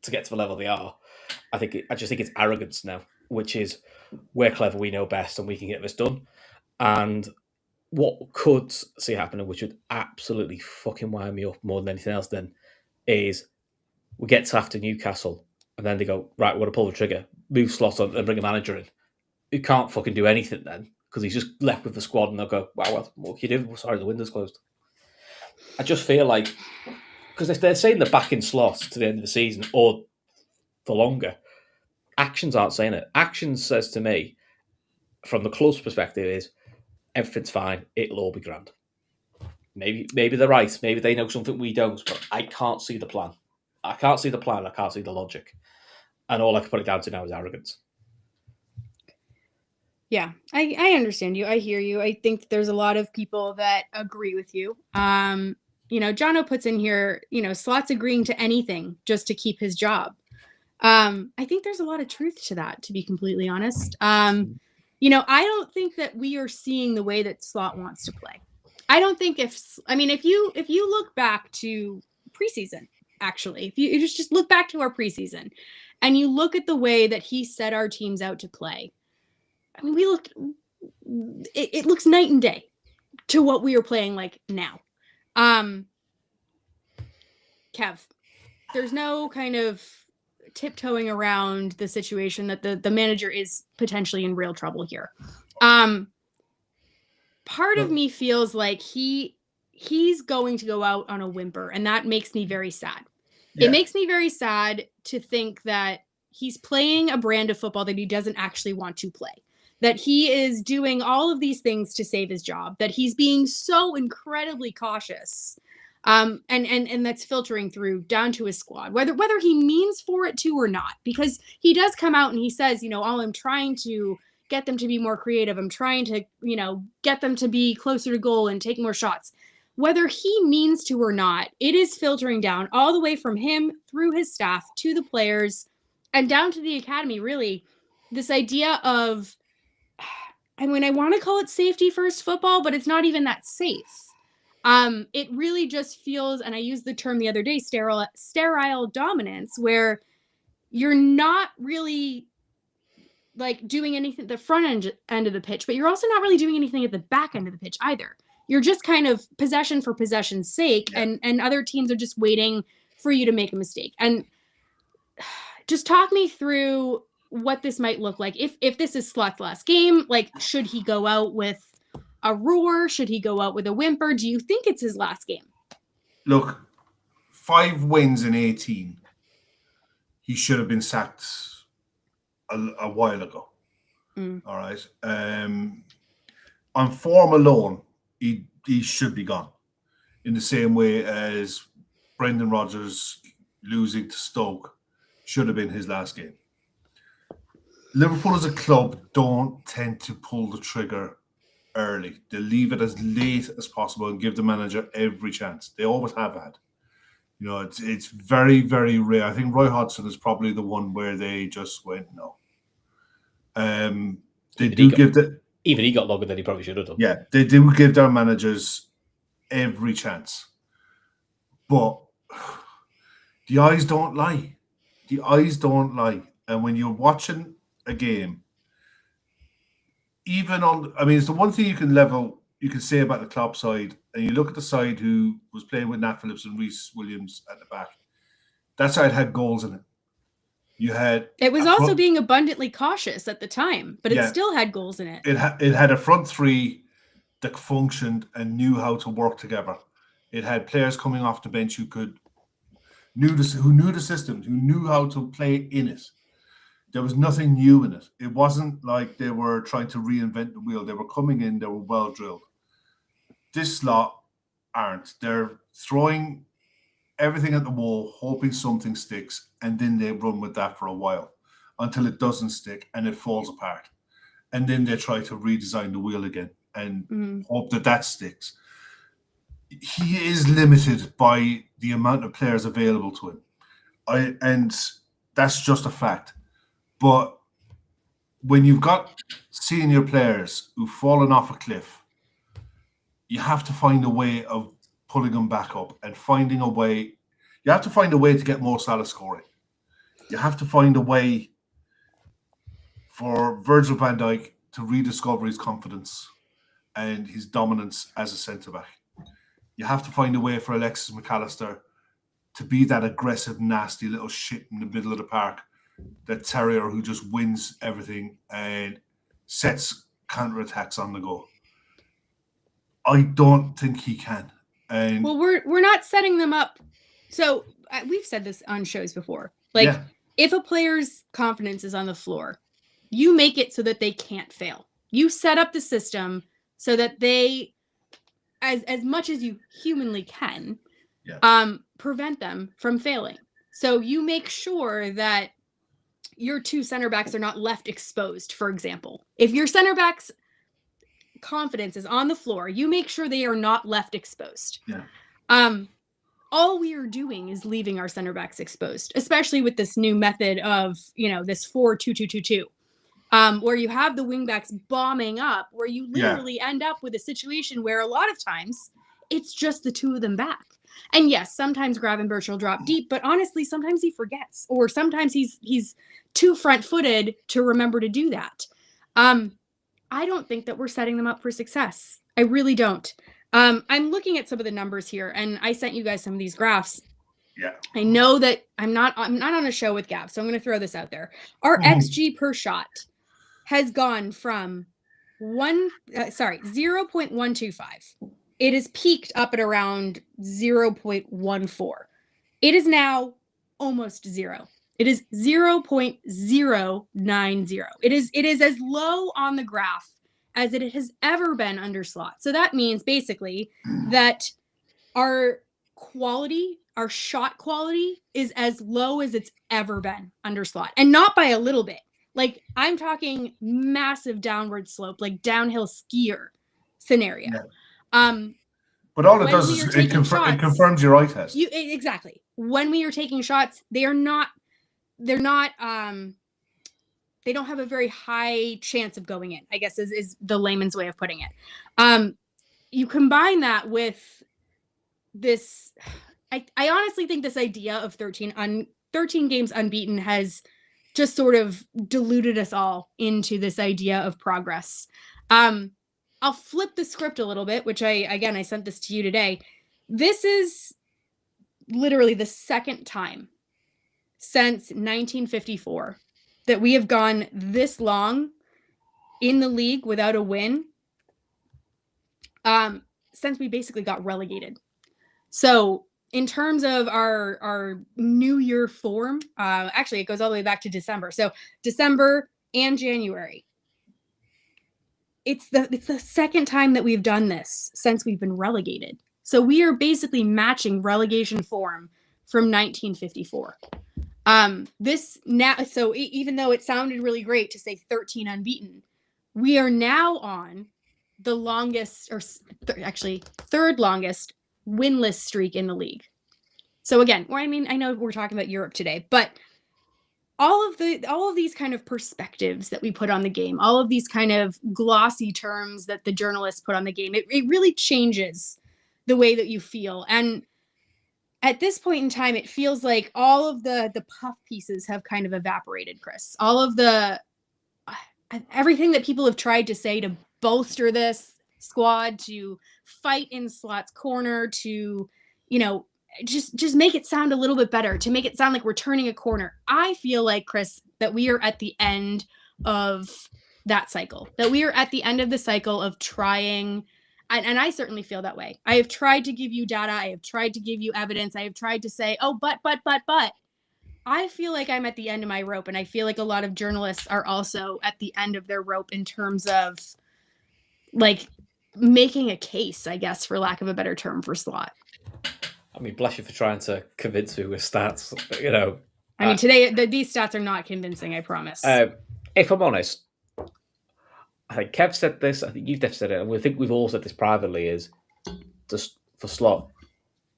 to get to the level they are. I just think it's arrogance now, which is we're clever, we know best, and we can get this done. And what could see happening, which would absolutely fucking wind me up more than anything else, then, is we get to after Newcastle, and then they go, right, we're going to pull the trigger, move Slot on, and bring a manager in who can't fucking do anything then, because he's just left with the squad, and they'll go, wow, well, what can you do? Sorry, the window's closed. I just feel like, because if they're saying they're back in Slot to the end of the season, or for longer, actions aren't saying it. Actions says to me, from the club's perspective, is everything's fine, it'll all be grand. Maybe they're right, maybe they know something we don't, but I can't see the plan. I can't see the plan, I can't see the logic. And all I can put it down to now is arrogance. Yeah, I understand you. I hear you. I think there's a lot of people that agree with you. Jono puts in here, Slot's agreeing to anything just to keep his job. I think there's a lot of truth to that, to be completely honest. I don't think that we are seeing the way that Slot wants to play. I don't think if you look back to preseason, actually, if you just look back to our preseason and you look at the way that he set our teams out to play, I mean, it looks night and day to what we are playing like now. Kev, there's no kind of tiptoeing around the situation that the manager is potentially in real trouble here. Part of me feels like he's going to go out on a whimper, and that makes me very sad. Yeah. It makes me very sad to think that he's playing a brand of football that he doesn't actually want to play. That he is doing all of these things to save his job, that he's being so incredibly cautious, and that's filtering through down to his squad, whether he means for it to or not, because he does come out and he says, I'm trying to get them to be more creative. I'm trying to, get them to be closer to goal and take more shots. Whether he means to or not, it is filtering down all the way from him through his staff to the players and down to the academy, really. This idea of, I want to call it safety first football, but it's not even that safe. It really just feels, and I used the term the other day, sterile dominance, where you're not really like doing anything at the front end of the pitch, but you're also not really doing anything at the back end of the pitch either. You're just kind of possession for possession's sake, yeah. and other teams are just waiting for you to make a mistake. And just talk me through what this might look like. If this is Slot's last game, like, should he go out with a roar? Should he go out with a whimper? Do you think it's his last game? Look, 5 wins in 18. He should have been sacked a while ago. All right. On form alone, he should be gone. In the same way as Brendan Rodgers losing to Stoke should have been his last game. Liverpool as a club don't tend to pull the trigger early. They leave it as late as possible and give the manager every chance. They always have had. You know, it's very, very rare. I think Roy Hodgson is probably the one where they just went no. They Even do he got- give the Even he got longer than he probably should have done. yeah, they do give their managers every chance. But the eyes don't lie. The eyes don't lie. And when you're watching a game, even on, I mean, it's the one thing you can say about the Klopp side, and you look at the side who was playing with Nat Phillips and Reece Williams at the back. That side had goals in it. You had It was also being abundantly cautious at the time, but Yeah. it still had goals in it. it had a front three that functioned and knew how to work together. It had players coming off the bench who knew the system, who knew how to play in it. There was nothing new in it. It wasn't like they were trying to reinvent the wheel. They were coming in, they were well drilled. This lot aren't. They're throwing everything at the wall, hoping something sticks, and then they run with that for a while until it doesn't stick and it falls apart. And then they try to redesign the wheel again and hope that sticks. He is limited by the amount of players available to him. And that's just a fact. But when you've got senior players who've fallen off a cliff, you have to find a way of pulling them back up and finding a way. You have to find a way to get Mo Salah scoring. You have to find a way for Virgil van Dijk to rediscover his confidence and his dominance as a centre-back. You have to find a way for Alexis McAllister to be that aggressive, nasty little shit in the middle of the park, that terrier who just wins everything and sets counter-attacks on the go. I don't think he can. And well, we're not setting them up. So we've said this on shows before. Like, if a player's confidence is on the floor, you make it so that they can't fail. You set up the system so that they, as much as you humanly can, prevent them from failing. So you make sure that your two center backs are not left exposed, for example. If your center back's confidence is on the floor, you make sure they are not left exposed. All we are doing is leaving our center backs exposed, especially with this new method of, this 4-2-2-2-2, where you have the wing backs bombing up, where you literally end up with a situation where a lot of times it's just the two of them back. And yes, sometimes Gravenberch will drop deep, but honestly, sometimes he forgets, or sometimes he's too front-footed to remember to do that. I don't think that we're setting them up for success. I really don't. I'm looking at some of the numbers here, and I sent you guys some of these graphs. Yeah. I know that I'm not on a show with Gav, so I'm going to throw this out there. Our XG per shot has gone from 0.125. It has peaked up at around 0.14. It is now almost zero. It is 0.090. It is as low on the graph as it has ever been under slot. So that means basically that our quality, our shot quality, is as low as it's ever been under slot. And not by a little bit. Like, I'm talking massive downward slope, like downhill skier scenario. But all it does is it confirms your eye test. Exactly. When we are taking shots, they don't have a very high chance of going in, I guess is the layman's way of putting it. You combine that with this, I honestly think this idea of 13 games unbeaten has just sort of deluded us all into this idea of progress. I'll flip the script a little bit, which I sent this to you today. This is literally the second time since 1954 that we have gone this long in the league without a win, since we basically got relegated. So in terms of our New Year form, actually it goes all the way back to December. So December and January. It's the second time that we've done this since we've been relegated. So we are basically matching relegation form from 1954. This now, so even though it sounded really great to say 13 unbeaten, we are now on the longest, or actually third longest winless streak in the league. So again, I mean, I know we're talking about Europe today, but all of these kind of perspectives that we put on the game, all of these kind of glossy terms that the journalists put on the game, it really changes the way that you feel. And at this point in time, it feels like all of the puff pieces have kind of evaporated, Chris. All of everything that people have tried to say to bolster this squad, to fight in Slot's corner, to, just make it sound a little bit better, to make it sound like we're turning a corner. I feel like, Chris, that we are at the end of that cycle, that we are at the end of the cycle of trying. And I certainly feel that way. I have tried to give you data. I have tried to give you evidence. I have tried to say, oh, but. I feel like I'm at the end of my rope, and I feel like a lot of journalists are also at the end of their rope in terms of, like, making a case, I guess, for lack of a better term, for Slot. I mean, bless you for trying to convince me with stats, I mean, today, these stats are not convincing, I promise. If I'm honest, I think Kev said this, I think you've definitely said it, and we think we've all said this privately, is just for Slot,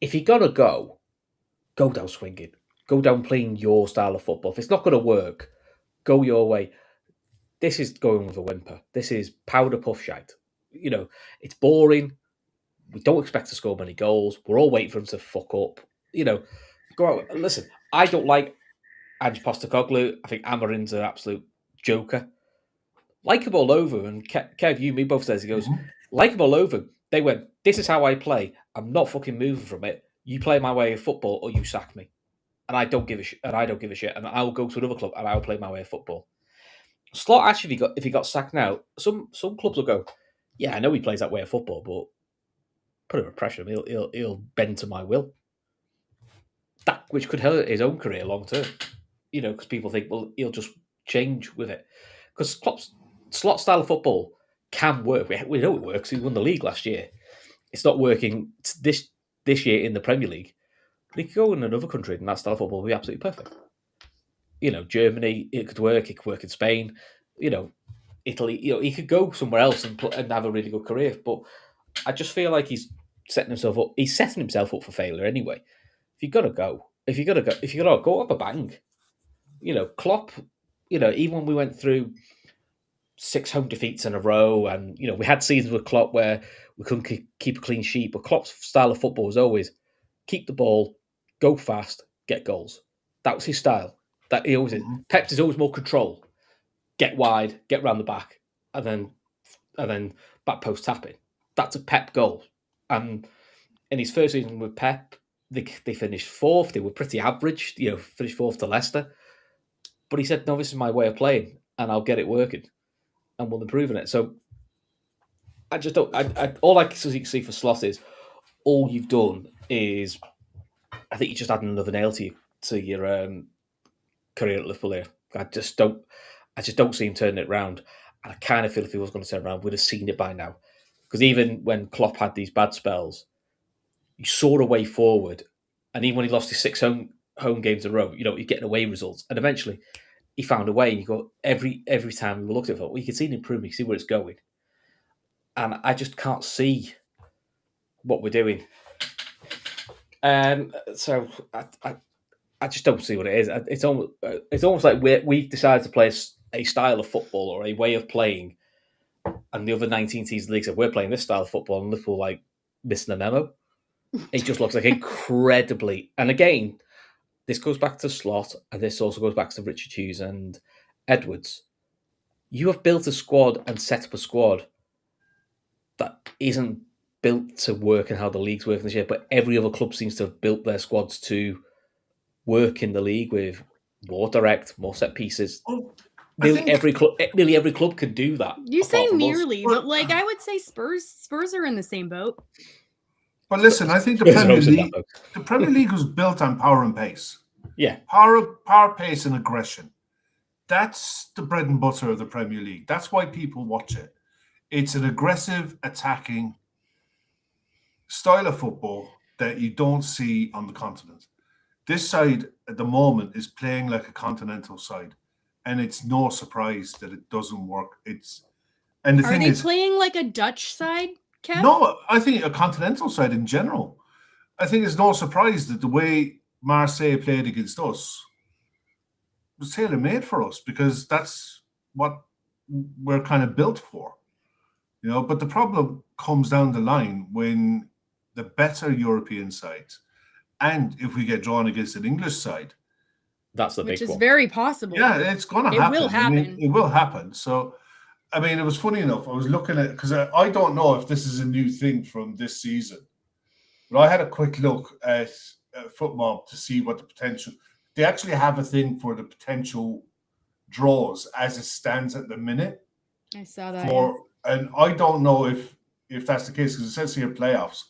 if you're going to go down swinging. Go down playing your style of football. If it's not going to work, go your way. This is going with a whimper. This is powder puff shite. It's boring. We don't expect to score many goals. We're all waiting for him to fuck up. Go out. Listen, I don't like Ange Postecoglou. I think Amarin's an absolute joker. Like him all over. And Kev, you, me, both says, he goes, like him all over. They went, this is how I play. I'm not fucking moving from it. You play my way of football or you sack me. And I don't give a shit. And I'll go to another club and I'll play my way of football. Slot actually, if he got sacked now, some clubs will go, yeah, I know he plays that way of football, but put him under pressure. He'll bend to my will. That which could hurt his own career long term. Because people think, well, he'll just change with it. Because Slot's style of football can work. We know it works. He won the league last year. It's not working this year in the Premier League. He could go in another country and that style of football would be absolutely perfect. Germany, it could work. It could work in Spain. Italy. He could go somewhere else and have a really good career. But I just feel like he's setting himself up. He's setting himself up for failure anyway. If you're gonna go go up a bang. Klopp. Even when we went through 6 home defeats in a row, and we had seasons with Klopp where we couldn't keep a clean sheet. But Klopp's style of football was always keep the ball, go fast, get goals. That was his style. That he always did. Pep's is always more control. Get wide, get round the back, and then back post tapping. That's a Pep goal. And in his first season with Pep, they finished 4th. They were pretty average, finished 4th to Leicester. But he said, no, this is my way of playing, and I'll get it working. And we'll improve on it. So I just don't. All I can see for Slot is all you've done is, I think you just added another nail to your career at Liverpool here. I just don't see him turning it around. And I kind of feel if he was going to turn it around, we'd have seen it by now. Because even when Klopp had these bad spells, you saw a way forward. And even when he lost his 6 home games in a row, he's getting away results. And eventually he found a way. And you go, every time we looked at it, well, you can see an improvement, you can see where it's going. And I just can't see what we're doing. So I just don't see what it is. It's almost like we've decided to play a style of football or a way of playing, and the other 19 teams in the league said we're playing this style of football, and Liverpool like missing the memo. It just looks like incredibly. And again, this goes back to Slot, and this also goes back to Richard Hughes and Edwards. You have built a squad and set up a squad that isn't built to work in how the league's working this year, but every other club seems to have built their squads to work in the league with more direct, more set pieces. Nearly every club can do that. You say nearly, but I would say Spurs are in the same boat. But listen, I think the Premier League was built on power and pace. Yeah, power, pace, and aggression. That's the bread and butter of the Premier League. That's why people watch it. It's an aggressive, attacking style of football that you don't see on the continent. this side at the moment is playing like a continental side, and it's no surprise that it doesn't work. And the Are thing they is, playing like a Dutch side, Kev? no, I think a continental side in general. I think it's no surprise that the way Marseille played against us was tailor-made for us, because that's what we're kind of built for, you know. But the problem comes down the line when the better European sides, and if we get drawn against an English side, That's the which big is one. very possible. yeah, it's going to It happen. will I mean, happen. it will happen. So, I mean, it was funny enough. I was looking at, because I don't know if this is a new thing from this season, but I had a quick look at FootMob to see what the potential. They actually have a thing for the potential draws as it stands at the minute. I saw that. And I don't know if that's the case, because it says here playoffs.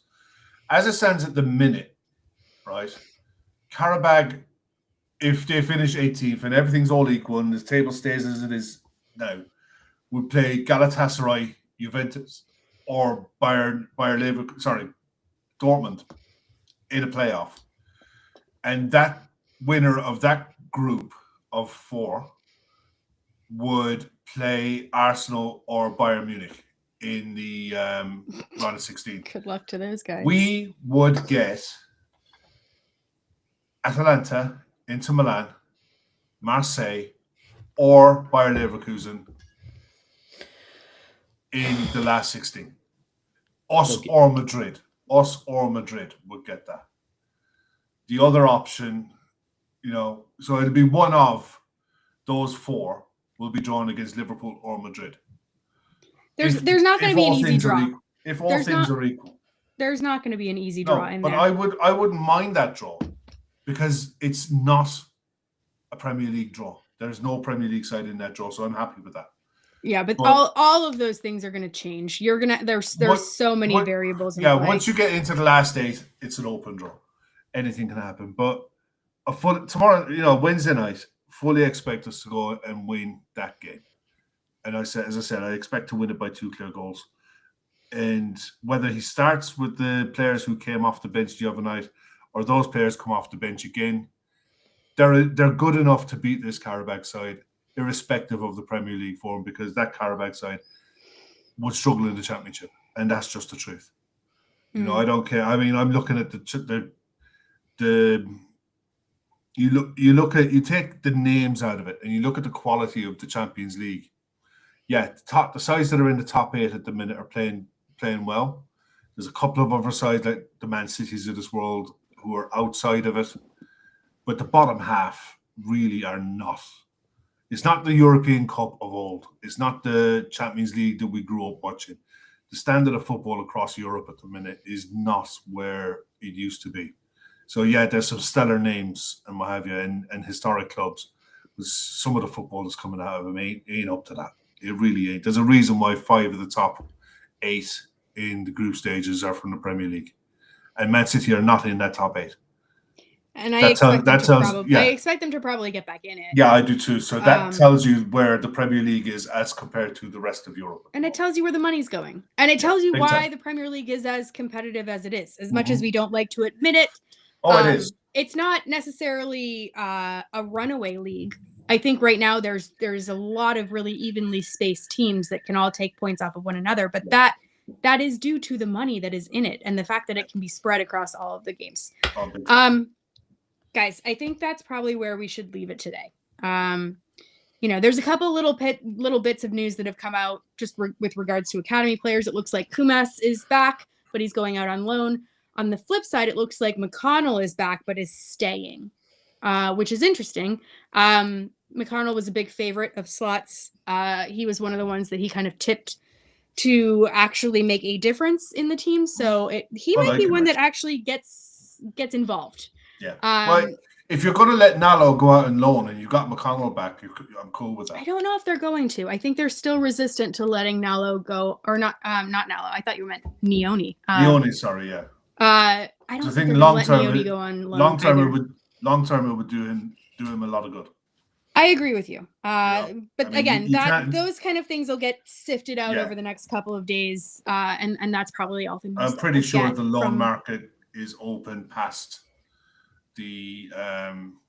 As it stands at the minute, right? Qarabag, if they finish 18th and everything's all equal and the table stays as it is now, would play Galatasaray, Juventus, or Dortmund in a playoff. And that winner of that group of 4 would play Arsenal or Bayern Munich in the round of 16. Good luck to those guys. We would get Atalanta, Inter Milan, Marseille, or Bayer Leverkusen in the last 16. Us or Madrid would get that. The other option, you know, so it'll be one of those 4 will be drawn against Liverpool or Madrid. There's not going to be an easy draw. If all things are equal. There's not going to be an easy draw in but there. I wouldn't mind that draw, because it's not a Premier League draw. There's no Premier League side in that draw, so I'm happy with that. Yeah, but all of those things are going to change. There's so many variables in play. Once you get into the last 8, it's an open draw. Anything can happen. But tomorrow, you know, Wednesday night, fully expect us to go and win that game. And as I said, I expect to win it by 2 clear goals. And whether he starts with the players who came off the bench the other night, or those players come off the bench again, they're good enough to beat this Qarabag side, irrespective of the Premier League form, because that Qarabag side would struggle in the Championship, and that's just the truth. You know, I don't care. I mean, I'm looking at you take the names out of it, and you look at the quality of the Champions League. Yeah, the sides that are in the top 8 at the minute are playing well. There's a couple of other sides like the Man Cities of this world who are outside of it, but the bottom half really are not. It's not the European Cup of old. It's not the Champions League that we grew up watching. The standard of football across Europe at the minute is not where it used to be. So yeah, there's some stellar names and what have you, and historic clubs. Some of the football that's coming out of them ain't up to that. It really ain't. There's a reason why 5 of the top 8 in the group stages are from the Premier League, and Man City are not in that top 8. And I expect them to probably get back in it. Yeah, I do too. So that tells you where the Premier League is as compared to the rest of Europe. And it tells you where the money's going. And it tells you why the Premier League is as competitive as it is. As much as we don't like to admit it. It is. It's not necessarily a runaway league. I think right now there's a lot of really evenly spaced teams that can all take points off of one another. But that is due to the money that is in it and the fact that it can be spread across all of the games. Guys, I think that's probably where we should leave it today. You know, there's a couple little bits of news that have come out just with regards to academy players. It looks like Kumas is back, but he's going out on loan. On the flip side, it looks like McConnell is back, but is staying, which is interesting. McConnell was a big favorite of Slot's. He was one of the ones that he kind of tipped to actually make a difference in the team. So he might be one that actually gets involved. Yeah. Well, if you're going to let Nallo go out on loan and you got McConnell back, I'm cool with that. I don't know if they're going to. I think they're still resistant to letting Nallo go, or not Nallo. I thought you meant Nioni. Nioni, sorry, yeah. I don't think they're going to let Nioni go on loan. Long term, it would do him a lot of good. I agree with you. But again, those kind of things will get sifted out over the next couple of days, and that's probably all. I'm pretty sure the loan market is open past the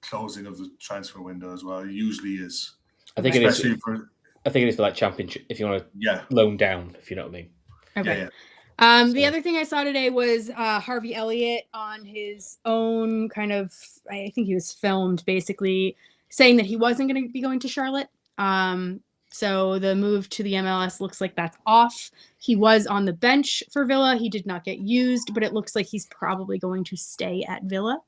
closing of the transfer window as well. It usually is. I think it is. For, I think it is for like championship. If you want to loan down, if you know what I mean. Okay. The other thing I saw today was Harvey Elliott on his own kind of, I think he was filmed basically saying that he wasn't going to be going to Charlotte. So the move to the MLS looks like that's off. He was on the bench for Villa. He did not get used, but it looks like he's probably going to stay at Villa.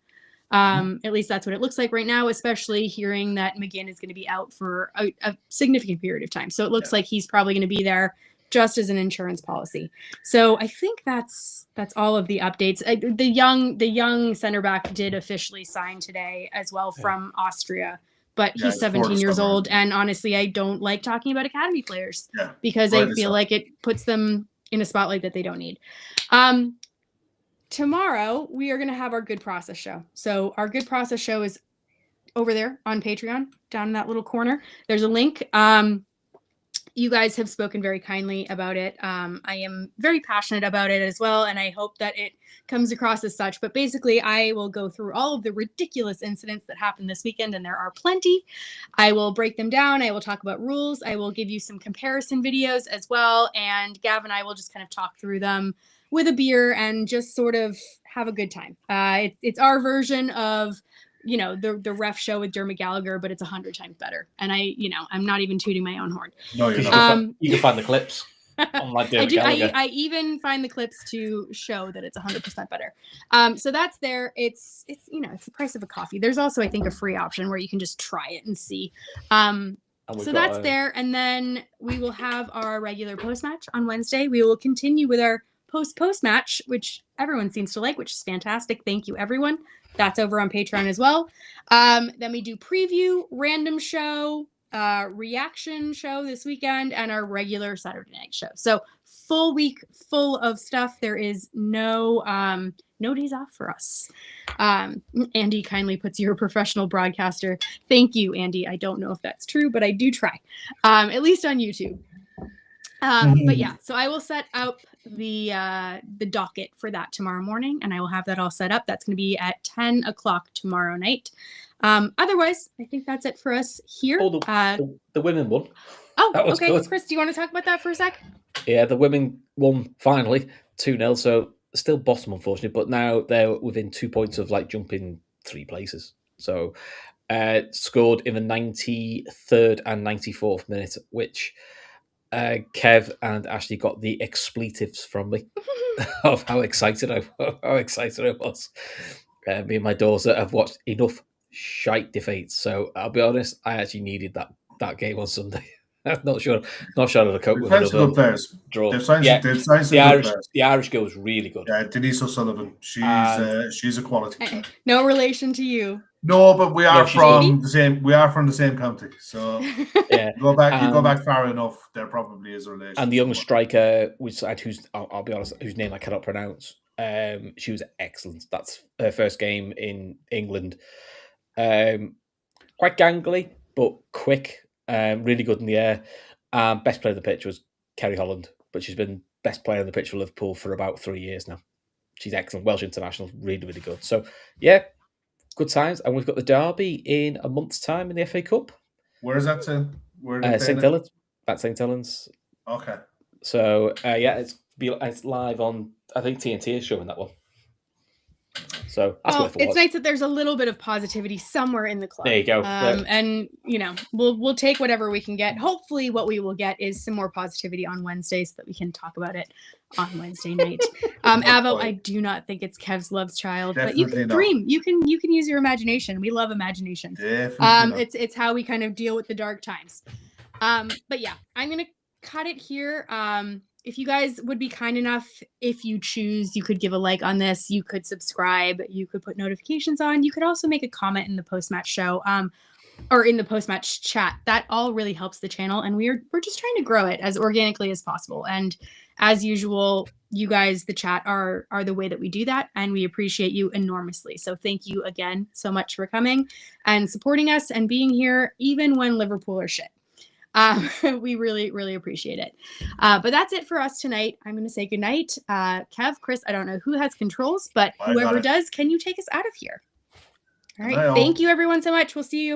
At least that's what it looks like right now, especially hearing that McGinn is going to be out for a significant period of time. So it looks like he's probably going to be there just as an insurance policy. So I think that's all of the updates. The young center back did officially sign today as well from Austria, but he's 17 years old. And honestly, I don't like talking about academy players because I feel like it puts them in a spotlight that they don't need. Tomorrow we are going to have our Good Process show. So our Good Process show is over there on Patreon, down in that little corner. There's a link. You guys have spoken very kindly about it. I am very passionate about it as well, and I hope that it comes across as such. But basically, I will go through all of the ridiculous incidents that happened this weekend, and there are plenty. I will break them down. I will talk about rules. I will give you some comparison videos as well, and Gav and I will just kind of talk through them with a beer and just sort of have a good time. It's our version of the ref show with Dermot Gallagher, but it's 100 times better. And I'm not even tooting my own horn. No, you're not. You can find the clips. I even find the clips to show that it's 100% better. So that's there. It's the price of a coffee. There's also, I think, a free option where you can just try it and see. So that's there. And then we will have our regular post match on Wednesday. We will continue with our post match, which everyone seems to like, which is fantastic. Thank you, everyone. That's over on Patreon as well. Then we do preview, random show, reaction show this weekend, and our regular Saturday night show. So full week full of stuff. There is no days off for us. Andy kindly puts, "You're a professional broadcaster." Thank you, Andy. I don't know if that's true, but I do try, at least on YouTube. But yeah, so I will set up the docket for that tomorrow morning, and I will have that all set up. That's going to be at 10 o'clock tomorrow night. Otherwise, I think that's it for us here. Oh, the women won. Oh, okay. Good. Chris, do you want to talk about that for a sec? Yeah, the women won finally 2-0. So still bottom, unfortunately, but now they're within 2 points of jumping 3 places. So scored in the 93rd and 94th minute, which Kev and Ashley got the expletives from me of how excited I was. Me and my daughter have watched enough shite defeats, so I'll be honest, I actually needed that game on Sunday. I'm not sure how to cope with another draw. The Irish girl was really good. Yeah, Denise O'Sullivan. She's a quality. No relation to you. No, but we are from the same. We are from the same county, so yeah. You go back far enough, there probably is a relation. And the young striker, I'll be honest, whose name I cannot pronounce. She was excellent. That's her first game in England. Quite gangly, but quick. Really good in the air. Best player on the pitch was Kerry Holland, but she's been best player on the pitch for Liverpool for about 3 years now. She's excellent. Welsh international, really, really good. So yeah. Good times, and we've got the derby in a month's time in the FA Cup. Where is that to? St. Helens. At St. Helens. Okay. So it's live on. I think TNT is showing that one. So it's nice that there's a little bit of positivity somewhere in the club. There you go. And we'll take whatever we can get. Hopefully, what we will get is some more positivity on Wednesday, so that we can talk about it on Wednesday night. Avo, I do not think it's Kev's love's child, Definitely but you can not. dream. You can use your imagination. We love imagination. Definitely it's how we kind of deal with the dark times. But yeah, I'm gonna cut it here. If you guys would be kind enough, if you choose, you could give a like on this. You could subscribe. You could put notifications on. You could also make a comment in the post-match show, or in the post-match chat. That all really helps the channel, and we're just trying to grow it as organically as possible. And as usual, you guys, the chat, are the way that we do that, and we appreciate you enormously. So thank you again so much for coming and supporting us and being here, even when Liverpool are shit. We really, really appreciate it. But that's it for us tonight. I'm going to say goodnight. Kev, Chris, I don't know who has controls, but whoever does, can you take us out of here? All right. Thank you everyone so much. We'll see you.